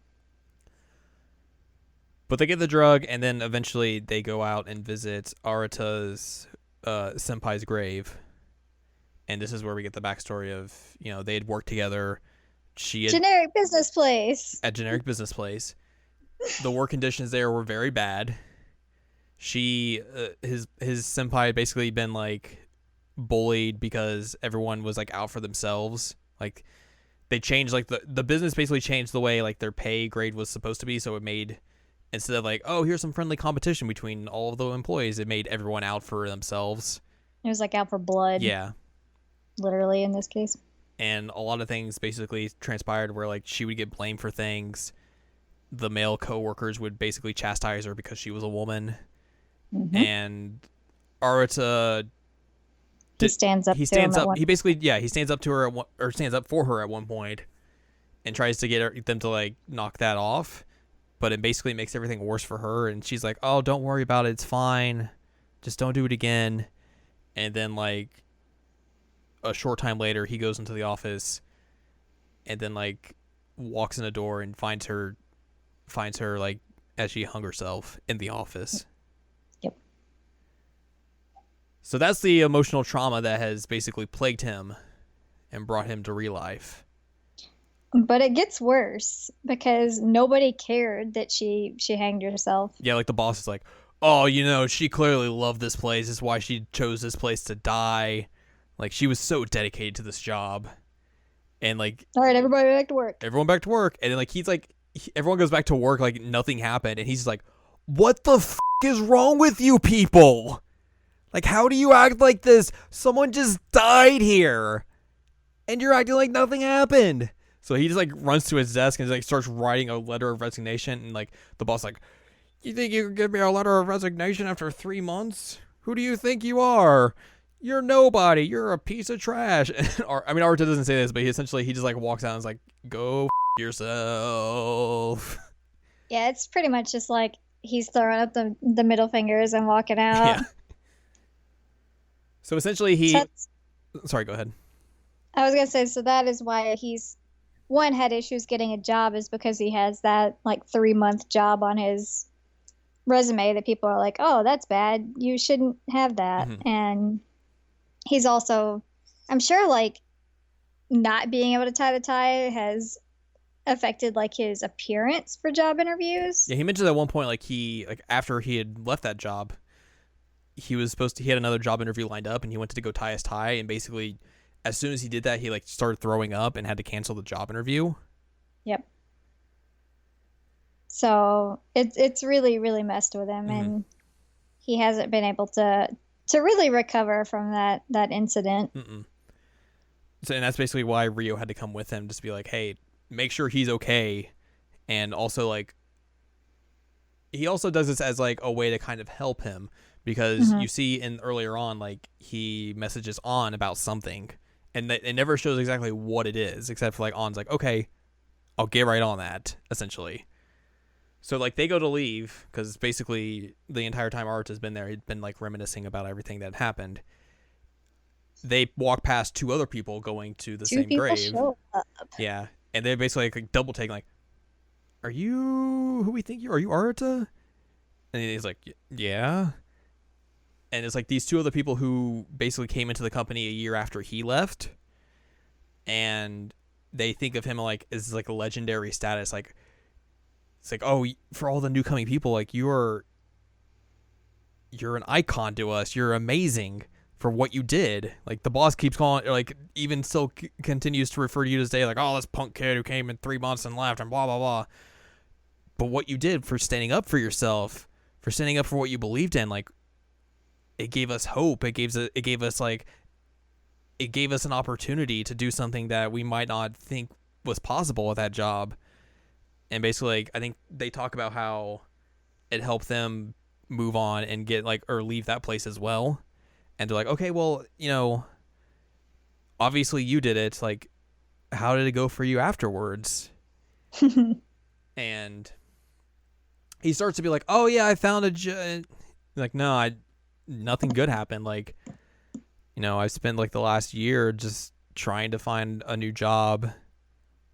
A: But they get the drug, and then eventually they go out and visit Arata's senpai's grave. And this is where we get the backstory of, you know, they had worked together.
B: Generic business place.
A: At generic business place. The work conditions there were very bad. His senpai had basically been like bullied because everyone was like out for themselves. Like they changed, like the business basically changed the way like their pay grade was supposed to be. So it made, instead of like, oh, here's some friendly competition between all of the employees, it made everyone out for themselves.
B: It was like out for blood.
A: Yeah.
B: Literally in this case.
A: And a lot of things basically transpired where like she would get blamed for things. The male coworkers would basically chastise her because she was a woman. Mm-hmm. And Arata,
B: he stands up
A: to her or stands up for her at one point and tries to get them to like knock that off, but it basically makes everything worse for her. And she's like, oh, don't worry about it, it's fine, just don't do it again. And then like a short time later he goes into the office and then like walks in a door and finds her like as she hung herself in the office.
B: Yep.
A: So that's the emotional trauma that has basically plagued him and brought him to ReLIFE.
B: But it gets worse because nobody cared that she hanged herself.
A: Yeah, like the boss is like, oh, you know, she clearly loved this place. This is why she chose this place to die. Like, she was so dedicated to this job. And like,
B: all right, everybody back to work.
A: Everyone back to work. And then like he's like, everyone goes back to work like nothing happened. And he's like, what the f*** is wrong with you people? Like, how do you act like this? Someone just died here. And you're acting like nothing happened. So he just like runs to his desk and like starts writing a letter of resignation. And like the boss like, you think you can give me a letter of resignation after 3 months? Who do you think you are? You're nobody. You're a piece of trash. I mean, Arata doesn't say this, but he just like walks out and is like, go f*** yourself.
B: Yeah, it's pretty much just like he's throwing up the middle fingers and walking out.
A: Yeah. So essentially sorry, go ahead.
B: I was going to say, so that is why he's, one, had issues getting a job, is because he has that like 3-month job on his resume that people are like, oh, that's bad. You shouldn't have that. Mm-hmm. And he's also, I'm sure, like, not being able to tie the tie has affected like his appearance for job interviews.
A: Yeah, he mentioned at one point, like, after he had left that job, he had another job interview lined up, and he went to go tie his tie, and basically as soon as he did that, he like started throwing up and had to cancel the job interview. Yep.
B: So it's really, really messed with him, mm-hmm. and he hasn't been able to really recover from that incident.
A: Mm-mm. So, and that's basically why Rio had to come with him, just to be like, hey, make sure he's okay. And also, like, he also does this as like a way to kind of help him, because mm-hmm. you see earlier on, like, he messages On about something, and it never shows exactly what it is, except for like On's like, okay, I'll get right on that, essentially. So like they go to leave, because basically the entire time Art has been there, he'd been like reminiscing about everything that happened. They walk past 2 other people going to the same grave.
B: Show up.
A: Yeah, and they basically like double take, like, "Are you who we think you are? Are you Arata?" And he's like, "Yeah." And it's like these two other people who basically came into the company a year after he left, and they think of him like as like a legendary status. Like it's like, oh, for all the new coming people, like you're an icon to us. You're amazing for what you did. Like the boss keeps calling, like even still continues to refer to you to this day, like, oh, this punk kid who came in 3 months and left and blah blah blah. But what you did for standing up for yourself, for standing up for what you believed in, like it gave us hope. It gave us an opportunity to do something that we might not think was possible with that job. And basically, like, I think they talk about how it helped them move on and get like, or leave that place as well. And they're like, okay, well, you know, obviously you did it. Like, how did it go for you afterwards? And he starts to be like, oh yeah, I found a like, no, nothing good happened. Like, you know, I spent like the last year just trying to find a new job,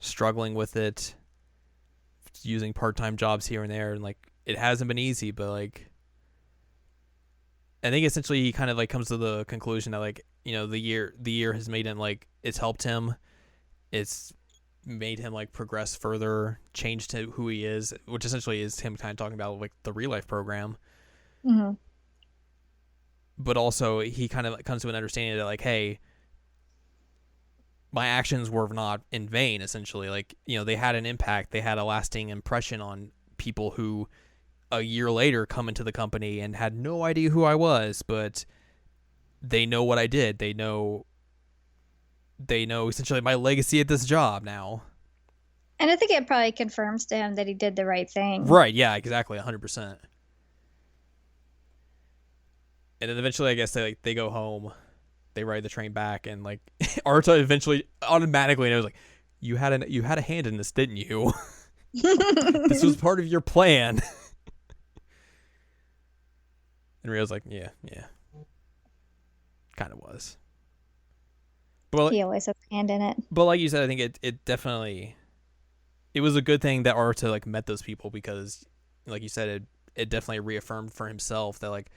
A: struggling with it, using part-time jobs here and there, and like it hasn't been easy, but like I think essentially he kind of like comes to the conclusion that like, you know, the year has made him like, it's helped him, it's made him like progress further, change to who he is, which essentially is him kind of talking about like the ReLIFE program.
B: Mm-hmm.
A: But also he kind of comes to an understanding that like, hey, my actions were not in vain, essentially. Like, you know, they had an impact. They had a lasting impression on people who a year later come into the company and had no idea who I was, but they know what I did. They know essentially my legacy at this job now.
B: And I think it probably confirms to him that he did the right thing.
A: Right, yeah, exactly, 100%. And then eventually, I guess they go home, they ride the train back, and like Arta eventually automatically knows like, you had a hand in this, didn't you? This was part of your plan. And Rio's like, yeah, kind of was. But
B: he always has a hand in it.
A: But like you said, I think it definitely, it was a good thing that Arta like met those people, because like you said, it definitely reaffirmed for himself that like,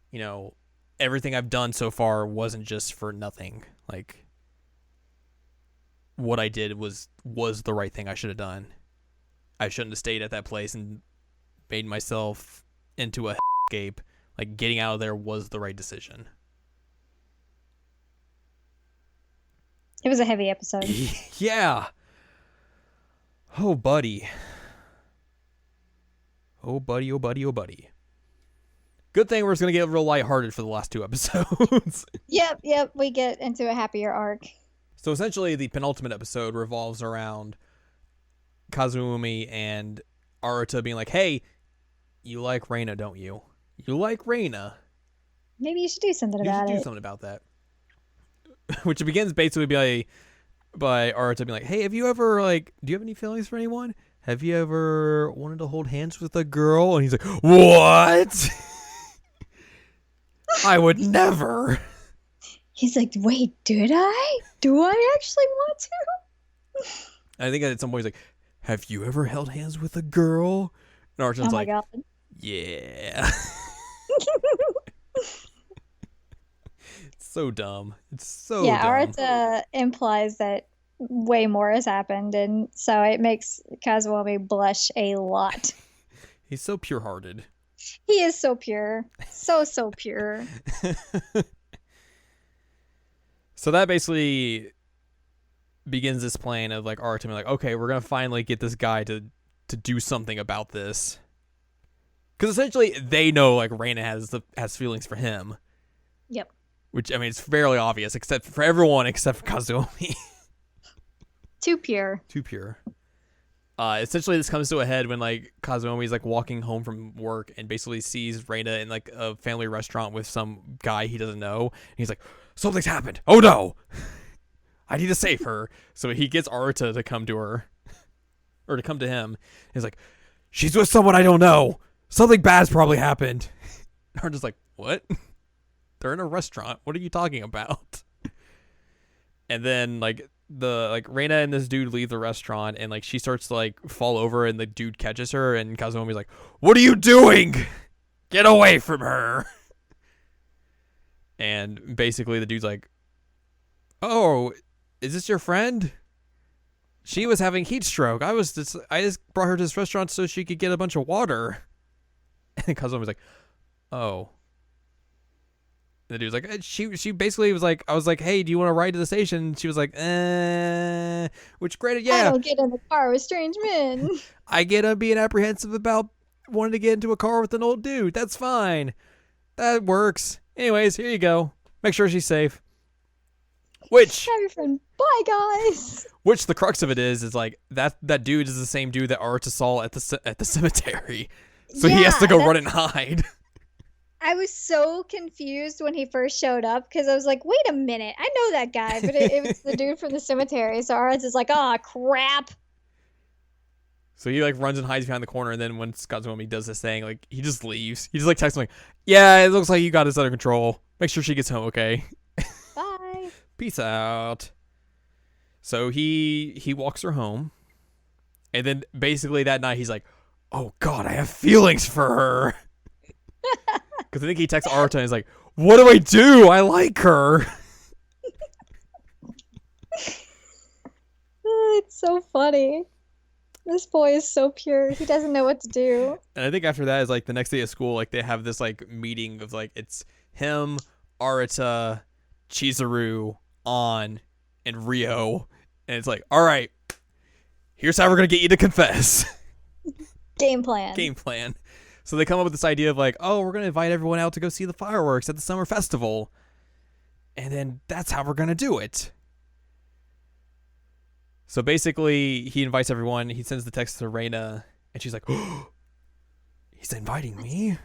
A: you know, everything I've done so far wasn't just for nothing. Like, what I did was the right thing I should have done. I shouldn't have stayed at that place and made myself into a escape. Like, getting out of there was the right decision.
B: It was a heavy episode.
A: Yeah. Oh, buddy. Oh, buddy, oh, buddy, oh, buddy. Good thing we're just going to get real lighthearted for the last 2 episodes.
B: Yep. We get into a happier arc.
A: So essentially, the penultimate episode revolves around Kazumi and Arata being like, hey, you like Reina, don't you? You like Reina.
B: Maybe you should do something about it.
A: Do something about that. Which begins basically by Arata being like, hey, have you ever, like, do you have any feelings for anyone? Have you ever wanted to hold hands with a girl? And he's like, what? I would never.
B: He's like, wait, did I? Do I actually want to?
A: I think at some point he's like, have you ever held hands with a girl? And Archon's like, God. Yeah. It's so dumb. It's so dumb.
B: Arata implies that way more has happened, and so it makes Kazuomi blush a lot.
A: He's so pure-hearted.
B: He is so pure. So pure.
A: So that basically begins this plan of like Arata being like, okay, we're gonna finally get this guy to do something about this, because essentially they know like Reina has feelings for him.
B: Yep.
A: Which, I mean, it's fairly obvious, except for everyone except for Kazuomi.
B: Too pure.
A: Essentially, this comes to a head when like Kazuomi's like walking home from work and basically sees Reina in like a family restaurant with some guy he doesn't know. And he's like, something's happened. Oh no! I need to save her. So he gets Arata to come to her, or to come to him. He's like, she's with someone I don't know. Something bad's probably happened. Arata's like, what? They're in a restaurant. What are you talking about? And then like Reina and this dude leave the restaurant, and like she starts to like fall over, and the dude catches her, and Kazuomi's like, what are you doing? Get away from her. And basically the dude's like, "Oh, is this your friend? She was having heat stroke. I just brought her to this restaurant so she could get a bunch of water." And Kazuma was like, "Oh." And the dude's like, she basically was like, I was like, "Hey, do you want to ride to the station?" And she was like, which granted, yeah.
B: I don't get in the car with strange men.
A: I get on being apprehensive about wanting to get into a car with an old dude. That's fine. That works. Anyways, here you go. Make sure she's safe. Which
B: have your friend. Bye, guys.
A: Which the crux of it is like that dude is the same dude that Arata saw at the cemetery, so he has to go run and hide.
B: I was so confused when he first showed up because I was like, "Wait a minute, I know that guy," but it was the dude from the cemetery. So Arata is like, "Oh crap."
A: So he like runs and hides behind the corner, and then when Kazumi does this thing, like he just leaves. He just like texts him like, "Yeah, it looks like you got this under control. Make sure she gets home, okay?
B: Bye.
A: Peace out." So he walks her home, and then basically that night he's like, "Oh God, I have feelings for her." Because I think he texts Arata and he's like, "What do I do? I like her."
B: It's so funny. This boy is so pure. He doesn't know what to do.
A: And I think after that is like the next day of school, like they have this like meeting of like it's him, Arata, Chizuru, An, and Rio, and it's like, all right, here's how we're gonna get you to confess.
B: Game plan.
A: So they come up with this idea of like, oh, we're gonna invite everyone out to go see the fireworks at the summer festival, and then that's how we're gonna do it. So basically, he invites everyone. He sends the text to Reina, and she's like, "Oh, he's inviting me?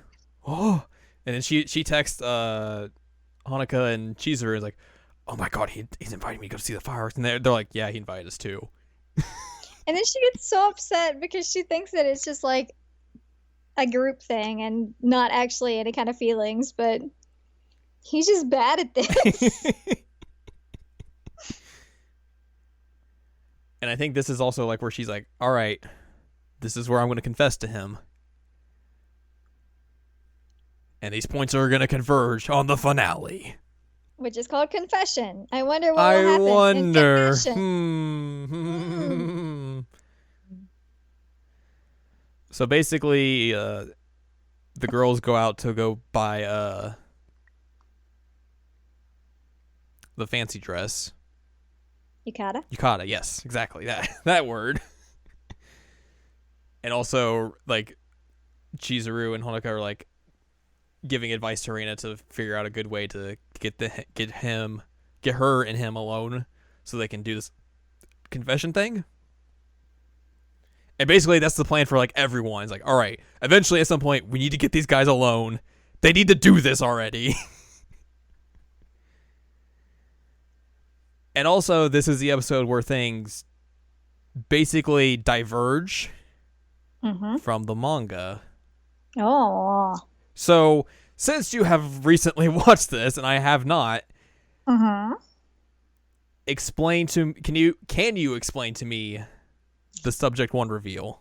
A: Oh!" And then she texts Hanukkah and Chizuru and is like, "Oh my God, he's inviting me to go see the fireworks." And they're like, "Yeah, he invited us too."
B: And then she gets so upset because she thinks that it's just like a group thing and not actually any kind of feelings, but he's just bad at this.
A: And I think this is also like where she's like, all right, this is where I'm going to confess to him. And these points are going to converge on the finale.
B: Which is called confession. I wonder what will happen in confession.
A: So basically, the girls go out to go buy the fancy dress.
B: Yukata,
A: yes, exactly that word. And also, like, Chizuru and Honoka are like giving advice to Reina to figure out a good way to get her and him alone, so they can do this confession thing. And basically, that's the plan for like everyone. It's like, all right, eventually at some point, we need to get these guys alone. They need to do this already. And also, this is the episode where things basically diverge from the manga.
B: Oh.
A: So, since you have recently watched this, and I have not, can you explain to me the subject 1 reveal?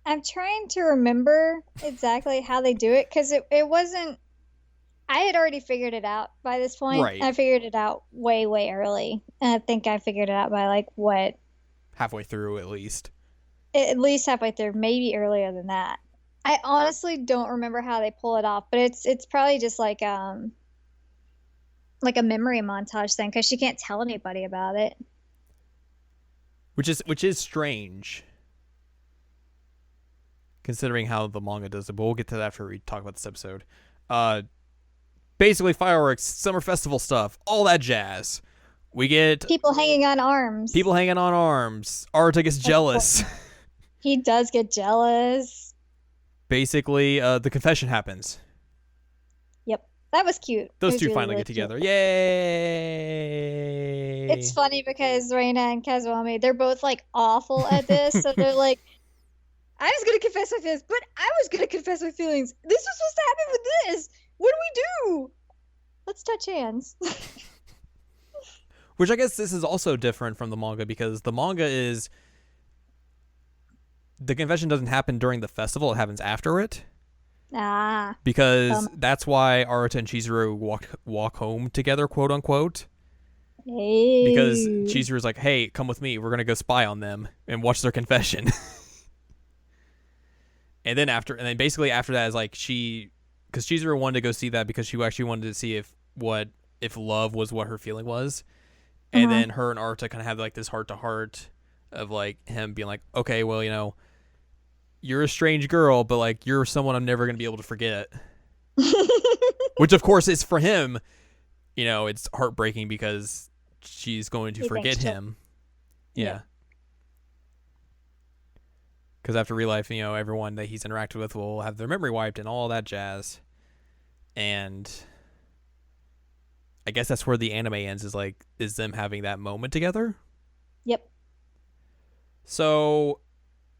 B: I'm trying to remember exactly how they do it because it wasn't. I had already figured it out by this point.
A: Right.
B: I figured it out way, way early. And I think I figured it out by like what?
A: Halfway through, at least.
B: At least halfway through, maybe earlier than that. I honestly don't remember how they pull it off, but it's probably just like a memory montage thing because she can't tell anybody about it.
A: Which is strange, considering how the manga does it. But we'll get to that after we talk about this episode. Basically, fireworks, summer festival stuff, all that jazz. We get
B: people hanging on arms.
A: Arata gets jealous.
B: He does get jealous.
A: Basically, the confession happens.
B: Yep. That was cute.
A: Those two finally get together.
B: Cute.
A: Yay!
B: It's funny because Reina and Kazuami, they're both like awful at this. So they're like, I was going to confess my feelings, but I was going to confess my feelings. This was supposed to happen with this. What do we do? Let's touch hands.
A: Which I guess this is also different from the manga because the manga is the confession doesn't happen during the festival, it happens after it.
B: Ah.
A: Because that's why Aruta and Chizuru walk home together, quote unquote.
B: Hey.
A: Because Chizuru's like, hey, come with me. We're going to go spy on them and watch their confession. and then basically after that is like because Chizuru wanted to go see that because she actually wanted to see if love was what her feeling was. And then her and Aruta kind of have like this heart to heart of like him being like, okay, well, you're a strange girl, but like you're someone I'm never going to be able to forget. Which of course is for him, it's heartbreaking because she's going to forget him. Yeah. Because after ReLIFE, everyone that he's interacted with will have their memory wiped and all that jazz. And I guess that's where the anime ends, is them having that moment together.
B: Yep.
A: So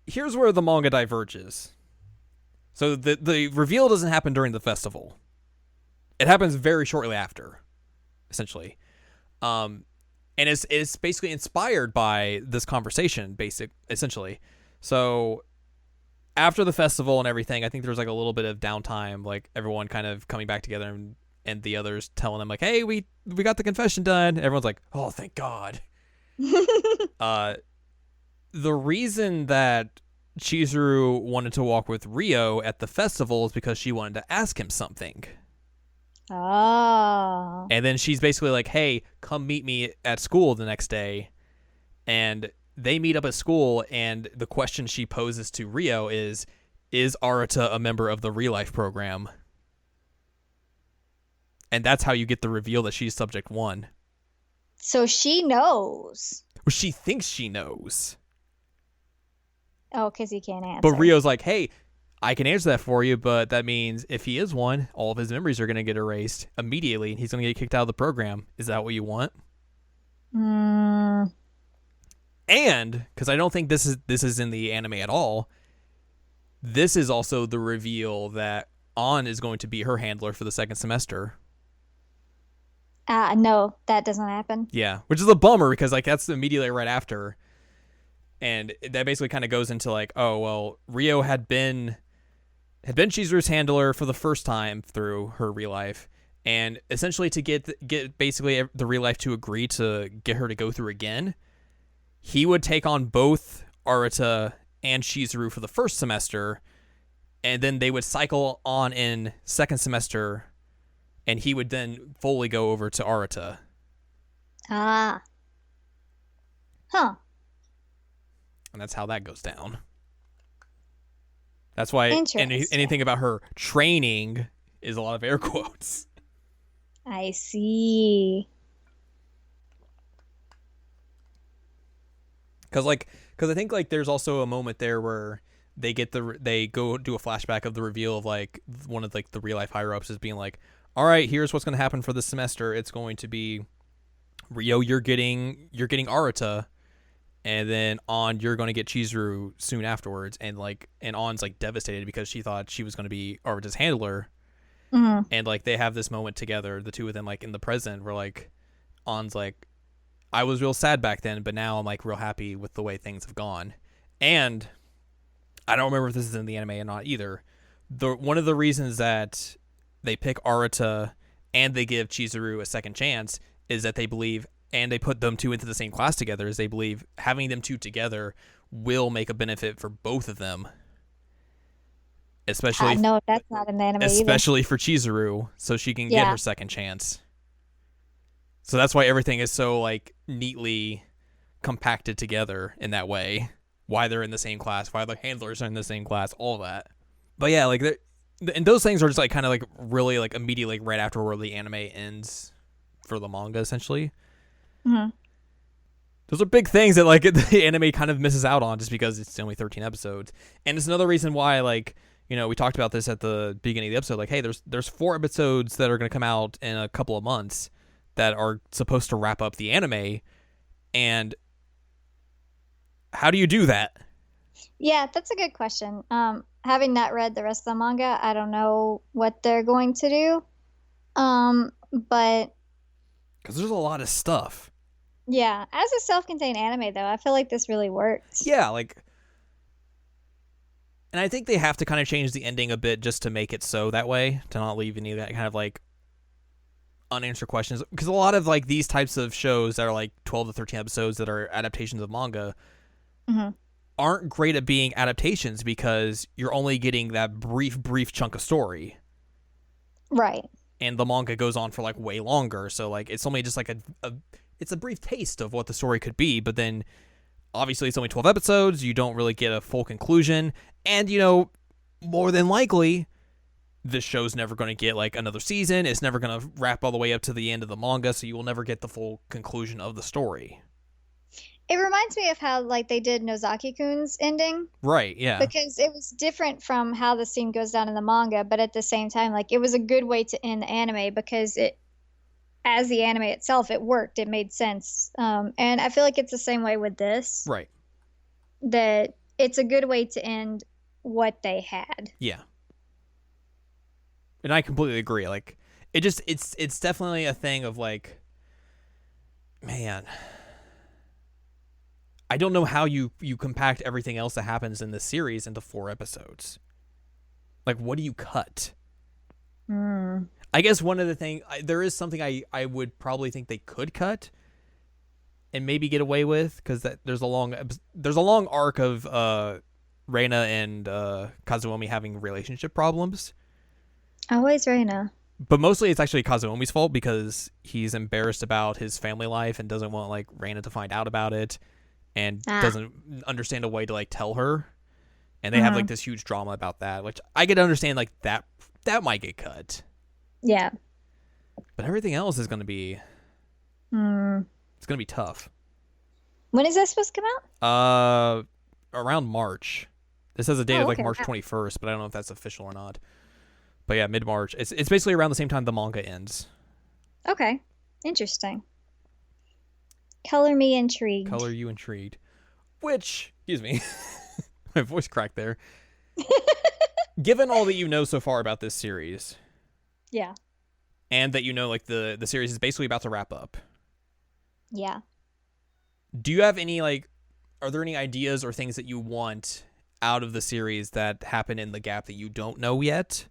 A: here's where the manga diverges. So the reveal doesn't happen during the festival. It happens very shortly after, essentially. And it's basically inspired by this conversation, essentially. So after the festival and everything, I think there's like a little bit of downtime, like everyone kind of coming back together and the others telling them like, hey, we got the confession done. Everyone's like, oh, thank God. The reason that Chizuru wanted to walk with Rio at the festival is because she wanted to ask him something.
B: Oh.
A: And then she's basically like, hey, come meet me at school the next day. And they meet up at school, and the question she poses to Rio is Aruta a member of the ReLIFE program? And that's how you get the reveal that she's Subject 1.
B: So she knows.
A: Well, she thinks she knows.
B: Oh, because he can't answer.
A: But Rio's like, hey, I can answer that for you, but that means if he is one, all of his memories are going to get erased immediately, and he's going to get kicked out of the program. Is that what you want? And, because I don't think this is in the anime at all, this is also the reveal that Anne is going to be her handler for the second semester.
B: No, that doesn't happen.
A: Yeah, which is a bummer because like that's immediately right after. And that basically kind of goes into like, oh, well, Rio had been Chizuru's handler for the first time through her ReLIFE. And essentially to get basically the ReLIFE to agree to get her to go through again, he would take on both Aruta and Chizuru for the first semester, and then they would cycle on in second semester, and he would then fully go over to Aruta.
B: Ah. Huh.
A: And that's how that goes down. That's why anything about her training is a lot of air quotes.
B: I see.
A: Because I think like there's also a moment there where they go do a flashback of the reveal of like one of like the ReLIFE higher ups is being like, all right, here's what's going to happen for this semester. It's going to be Rio, you're getting Aruta, and then Anne, you're going to get Chizuru soon afterwards. And Anne's like devastated because she thought she was going to be Aruta's handler.
B: Mm-hmm.
A: And like they have this moment together, the two of them like in the present, where like Anne's like, I was real sad back then, but now I'm like real happy with the way things have gone. And I don't remember if this is in the anime or not either. One of the reasons that they pick Aruta and they give Chizuru a second chance is that they believe, and they put them two into the same class together, is they believe having them two together will make a benefit for both of them. Especially
B: no, that's not in the anime
A: especially
B: either.
A: For Chizuru, so she can get her second chance. So that's why everything is so like neatly compacted together in that way. Why they're in the same class, why the handlers are in the same class, all that. But yeah, like and those things are just like kind of like really like immediately like right after where the anime ends for the manga essentially.
B: Mm-hmm.
A: Those are big things that like the anime kind of misses out on just because it's only 13 episodes. And it's another reason why like, we talked about this at the beginning of the episode, like, hey, there's 4 episodes that are going to come out in a couple of months that are supposed to wrap up the anime. And how do you do that?
B: Yeah, that's a good question. Having not read the rest of the manga, I don't know what they're going to do. But
A: because there's a lot of stuff.
B: Yeah, as a self-contained anime, though, I feel like this really works.
A: Yeah, like And I think they have to kind of change the ending a bit just to make it so that way, to not leave any of that kind of like unanswered questions. Because a lot of like these types of shows that are like 12 to 13 episodes that are adaptations of manga aren't great at being adaptations because you're only getting that brief chunk of story.
B: Right.
A: And the manga goes on for like way longer. So like it's only just like it's a brief taste of what the story could be, but then obviously it's only 12 episodes, you don't really get a full conclusion, and you know, more than likely this show's never going to get like another season. It's never going to wrap all the way up to the end of the manga, so you will never get the full conclusion of the story.
B: It reminds me of how like they did Nozaki-kun's ending.
A: Right, yeah.
B: Because it was different from how the scene goes down in the manga, but at the same time, like it was a good way to end the anime because it, as the anime itself, it worked. It made sense. And I feel like it's the same way with this.
A: Right.
B: That it's a good way to end what they had.
A: Yeah. And I completely agree. Like it's definitely a thing of like, man, I don't know how you compact everything else that happens in this series into 4 episodes. Like, what do you cut? I guess one of the things, there is something I would probably think they could cut and maybe get away with, because there's a long arc of Reina and Kazuomi having relationship problems.
B: Always Reina.
A: But mostly it's actually Kazuomi's fault because he's embarrassed about his family life and doesn't want like Reina to find out about it, and doesn't understand a way to like tell her. And they have like this huge drama about that, which I could understand, like that might get cut.
B: Yeah.
A: But everything else is going to be it's going to be tough.
B: When is that supposed to come
A: out? Around March. This has a date of like
B: okay.
A: March 21st, but I don't know if that's official or not. But yeah, mid-March. It's basically around the same time the manga ends.
B: Okay. Interesting. Color me intrigued.
A: Color you intrigued. Which, excuse me, my voice cracked there. Given all that you know so far about this series.
B: Yeah.
A: And that you know like the series is basically about to wrap up.
B: Yeah.
A: Do you have any like, are there any ideas or things that you want out of the series that happen in the gap that you don't know yet?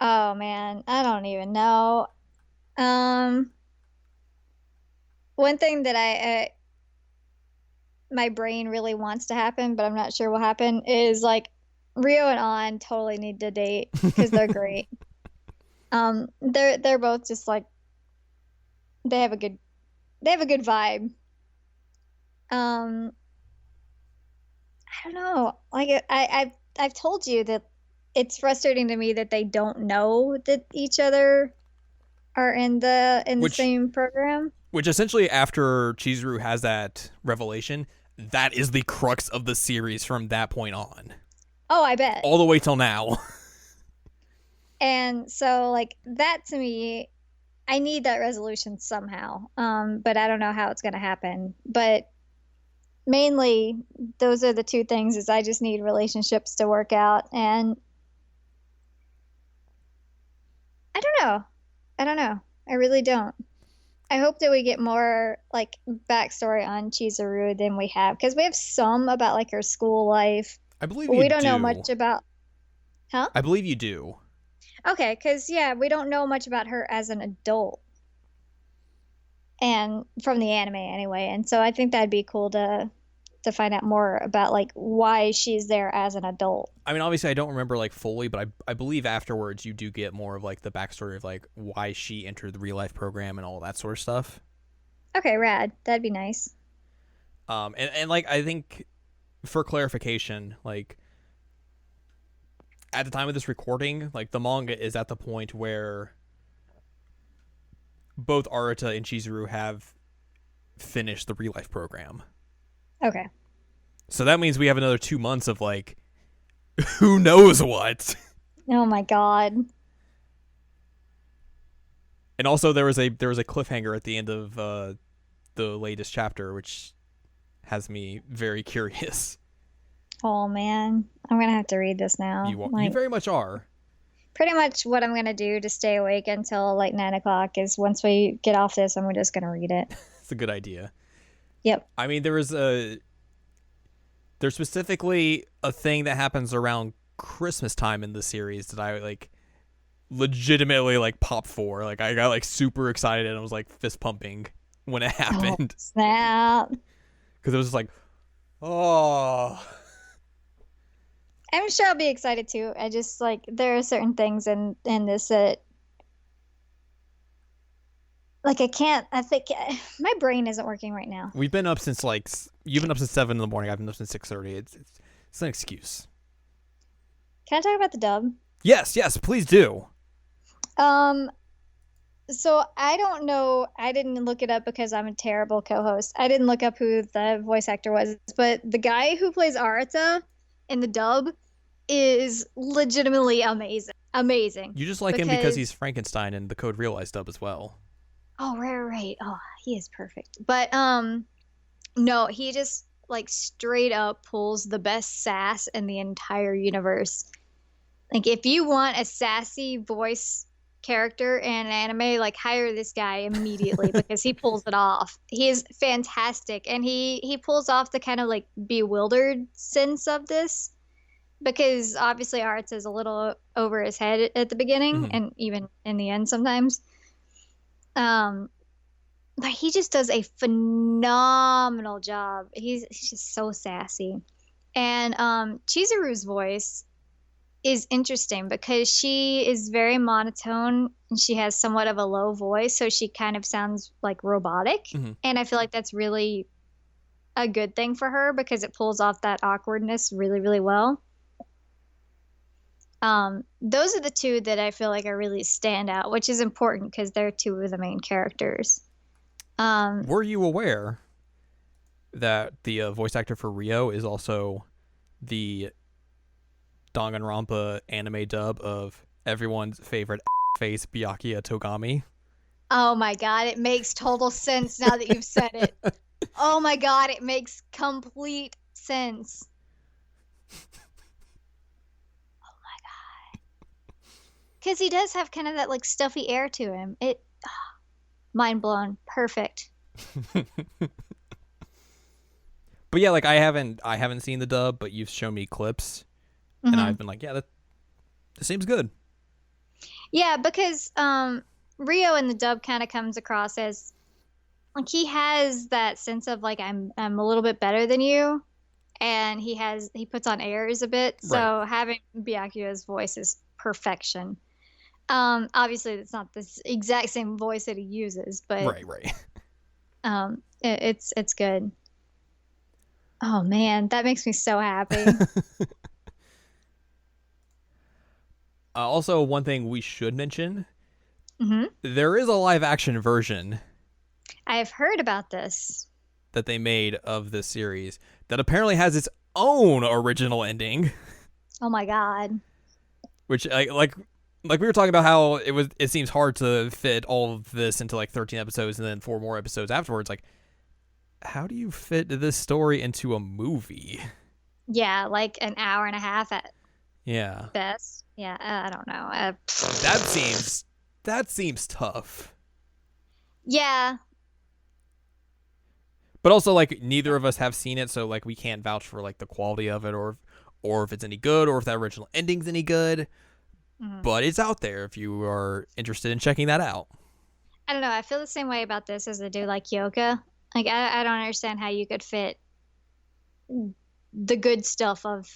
B: Oh man, I don't even know. One thing that my brain really wants to happen, but I'm not sure will happen, is like Rio and An totally need to date because they're great. They're both just like, they have a good vibe. I don't know. Like I've told you that it's frustrating to me that they don't know that each other are in the same program.
A: Which essentially, after Chizuru has that revelation, that is the crux of the series from that point on.
B: Oh, I bet.
A: All the way till now.
B: And so, like, that to me, I need that resolution somehow. But I don't know how it's going to happen. But mainly, those are the two things, is I just need relationships to work out. And I don't know. I really don't. I hope that we get more like backstory on Chizuru than we have, because we have some about like her school life.
A: I believe
B: we don't know much about. Huh?
A: I believe you do.
B: Okay, because yeah, we don't know much about her as an adult, and from the anime anyway. And so I think that'd be cool to find out more about like why she's there as an adult.
A: I mean, obviously I don't remember like fully, but I believe afterwards you do get more of like the backstory of like why she entered the ReLIFE program and all that sort of stuff.
B: Okay, rad. That'd be nice.
A: And like I think for clarification, like at the time of this recording, like the manga is at the point where both Arata and Chizuru have finished the ReLIFE program.
B: Okay.
A: So that means we have another 2 months of like, who knows what.
B: Oh my god.
A: And also there was a cliffhanger at the end of the latest chapter, which has me very curious.
B: Oh man, I'm gonna have to read this now.
A: You very much are.
B: Pretty much what I'm gonna do to stay awake until like 9 o'clock is, once we get off this, I'm just gonna read it.
A: It's a good idea.
B: Yep.
A: I mean, there There's specifically a thing that happens around Christmas time in the series that I like legitimately like popped for. Like I got like super excited and I was like fist pumping when it happened.
B: Oh, snap.
A: Because it was just like, oh.
B: I'm sure I'll be excited too. I just like there are certain things in this that like I think my brain isn't working right now.
A: We've been up since like you've been up since 7 in the morning. I've been up since 6:30. It's an excuse.
B: Can I talk about the dub?
A: Yes, please do.
B: So I don't know. I didn't look it up because I'm a terrible co-host. I didn't look up who the voice actor was, but the guy who plays Arata in the dub is legitimately amazing. Amazing.
A: You just like him because he's Frankenstein in the Code Realized dub as well.
B: Oh, right. Oh, he is perfect. But no, he just like straight up pulls the best sass in the entire universe. Like if you want a sassy voice character in an anime, like hire this guy immediately because he pulls it off. He is fantastic, and he pulls off the kind of like bewildered sense of this because obviously Arts is a little over his head at the beginning and even in the end sometimes. But he just does a phenomenal job. He's just so sassy. And Chizuru's voice is interesting because she is very monotone and she has somewhat of a low voice, so she kind of sounds like robotic. And I feel like that's really a good thing for her because it pulls off that awkwardness really, really well. Those are the two that I feel like are really stand out, which is important because they're two of the main characters.
A: Were you aware that the voice actor for Rio is also the Danganronpa anime dub of everyone's favorite face Byakuya Togami?
B: Oh my god, it makes total sense now that you've said it. Oh my god, it makes complete sense. Oh my god. Because he does have kind of that like stuffy air to him. Mind blown. Perfect.
A: But yeah, like I haven't seen the dub, but you've shown me clips. And I've been like, yeah, that seems good.
B: Yeah, because Rio in the dub kind of comes across as like he has that sense of like I'm a little bit better than you, and he puts on airs a bit. So having Byakuya's voice is perfection. Obviously it's not the exact same voice that he uses, but
A: right.
B: It's good. Oh man, that makes me so happy.
A: Also, one thing we should mention, there is a live action version.
B: I've heard about this.
A: That they made of this series that apparently has its own original ending.
B: Oh my god.
A: Which, like we were talking about how it seems hard to fit all of this into like 13 episodes and then 4 more episodes afterwards. Like, how do you fit this story into a movie?
B: Yeah, like an hour and a half at best. Yeah, I don't know.
A: That seems tough.
B: Yeah.
A: But also, like, neither of us have seen it, so like we can't vouch for like the quality of it or if it's any good or if that original ending's any good. But it's out there if you are interested in checking that out.
B: I don't know. I feel the same way about this as I do like Yoga. Like I don't understand how you could fit the good stuff of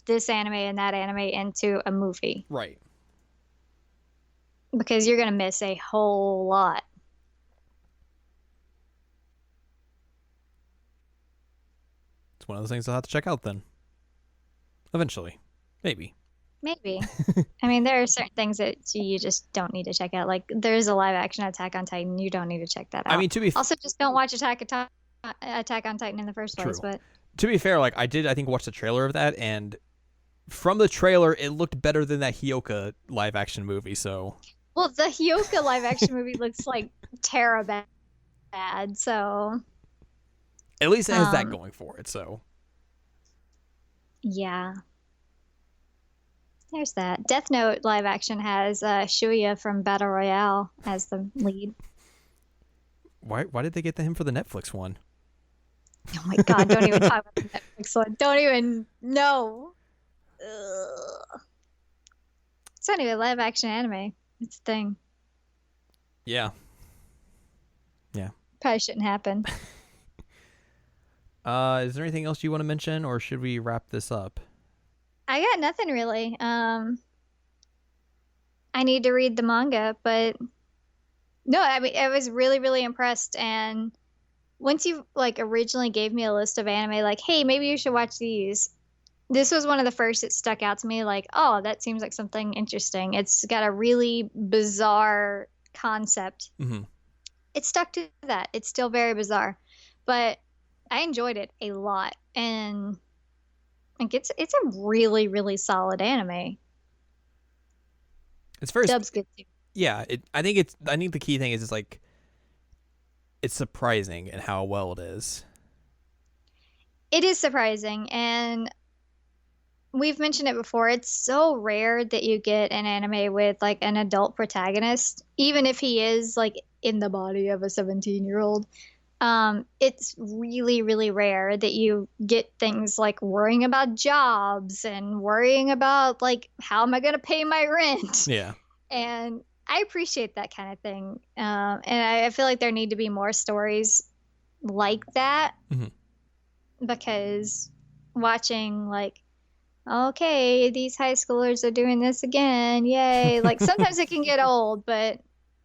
B: this anime and that anime into a movie.
A: Right.
B: Because you're going to miss a whole lot.
A: It's one of those things I'll have to check out then. Eventually. Maybe.
B: I mean, there are certain things that you just don't need to check out. Like, there's a live action Attack on Titan. You don't need to check that out.
A: I mean,
B: also, just don't watch Attack on Titan in the first place. But
A: to be fair, like I think watch the trailer of that, and from the trailer, it looked better than that Hyoka live action movie. So,
B: well, the Hyoka live action movie looks like Terra bad. So,
A: at least it has that going for it. So,
B: yeah. There's that. Death Note live action has Shuya from Battle Royale as the lead.
A: Why did they get him for the Netflix one?
B: Oh my God, don't even talk about the Netflix one. Don't even know. Ugh. It's not even live action anime. It's a thing.
A: Yeah. Yeah.
B: Probably shouldn't happen.
A: Is there anything else you want to mention, or should we wrap this up?
B: I got nothing really. I need to read the manga, but no, I mean, I was really, really impressed. And once you like originally gave me a list of anime, like, hey, maybe you should watch these. This was one of the first that stuck out to me. Like, oh, that seems like something interesting. It's got a really bizarre concept.
A: Mm-hmm.
B: It stuck to that. It's still very bizarre, but I enjoyed it a lot, and like it's a really, really solid anime.
A: It's very
B: Dub's good too.
A: yeah. I think the key thing is it's like it's surprising in how well it is.
B: It is surprising, and we've mentioned it before. It's so rare that you get an anime with like an adult protagonist, even if he is like in the body of a 17-year-old. It's really, really rare that you get things like worrying about jobs and worrying about like how am I going to pay my rent?
A: Yeah.
B: And I appreciate that kind of thing. And I feel like there need to be more stories like that because watching like, okay, these high schoolers are doing this again, yay! Like sometimes it can get old, but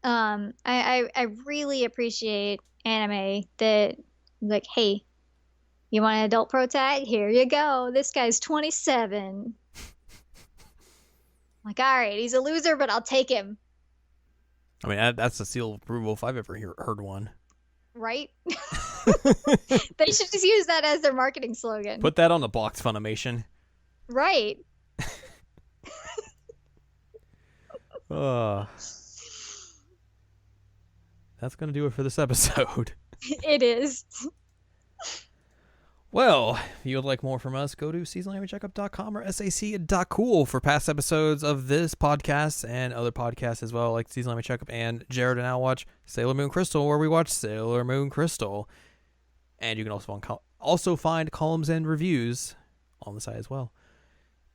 B: I really appreciate anime that like, hey, you want an adult protag? Here you go. This guy's 27. Like, all right, he's a loser, but I'll take him.
A: I mean, that's a seal of approval if I've ever heard one.
B: Right? They should just use that as their marketing slogan.
A: Put that on the box, Funimation.
B: Right.
A: That's going to do it for this episode.
B: It is.
A: Well, if you would like more from us, go to seasonalcheckup.com or sac.cool for past episodes of this podcast and other podcasts as well, like Seasonal Anime Checkup and Jared and I watch Sailor Moon Crystal, where we watch Sailor Moon Crystal. And you can also find columns and reviews on the site as well.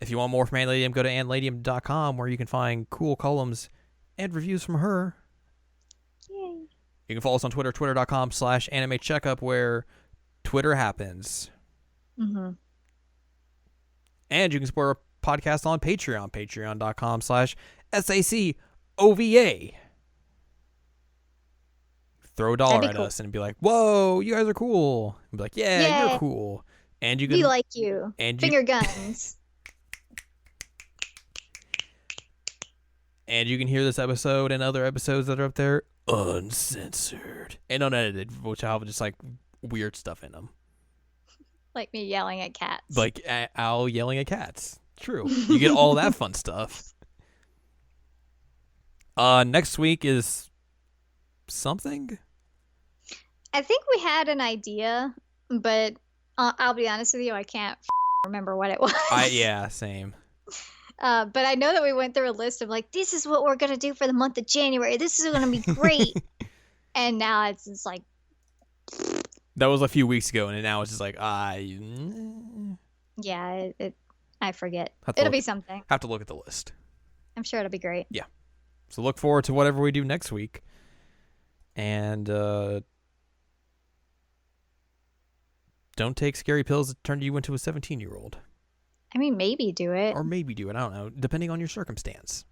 A: If you want more from Anne Ladyem, go to anneladyem.com, where you can find cool columns and reviews from her.
B: Yay.
A: You can follow us on Twitter, twitter.com/anime checkup, where Twitter happens.
B: Mm-hmm.
A: And you can support our podcast on Patreon, patreon.com/SACOVA. Throw a dollar at us and be like, whoa, you guys are cool. And be like, yeah, you're cool. And you can,
B: we like you.
A: And
B: Finger guns.
A: And you can hear this episode and other episodes that are up there uncensored and unedited, which I'll have just like weird stuff in them.
B: Like me yelling at cats.
A: Like Al yelling at cats. True. You get all that fun stuff. Next week is something?
B: I think we had an idea, but I'll be honest with you, I can't remember what it was.
A: Yeah, same.
B: But I know that we went through a list of like, this is what we're going to do for the month of January. This is going to be great. And now it's just like.
A: That was a few weeks ago, and now it's just like,
B: Yeah, I forget. It'll be something.
A: Have to look at the list.
B: I'm sure it'll be great.
A: Yeah. So look forward to whatever we do next week. And don't take scary pills that turn you into a 17-year-old.
B: I mean, maybe do it.
A: Or maybe do it. I don't know. Depending on your circumstance.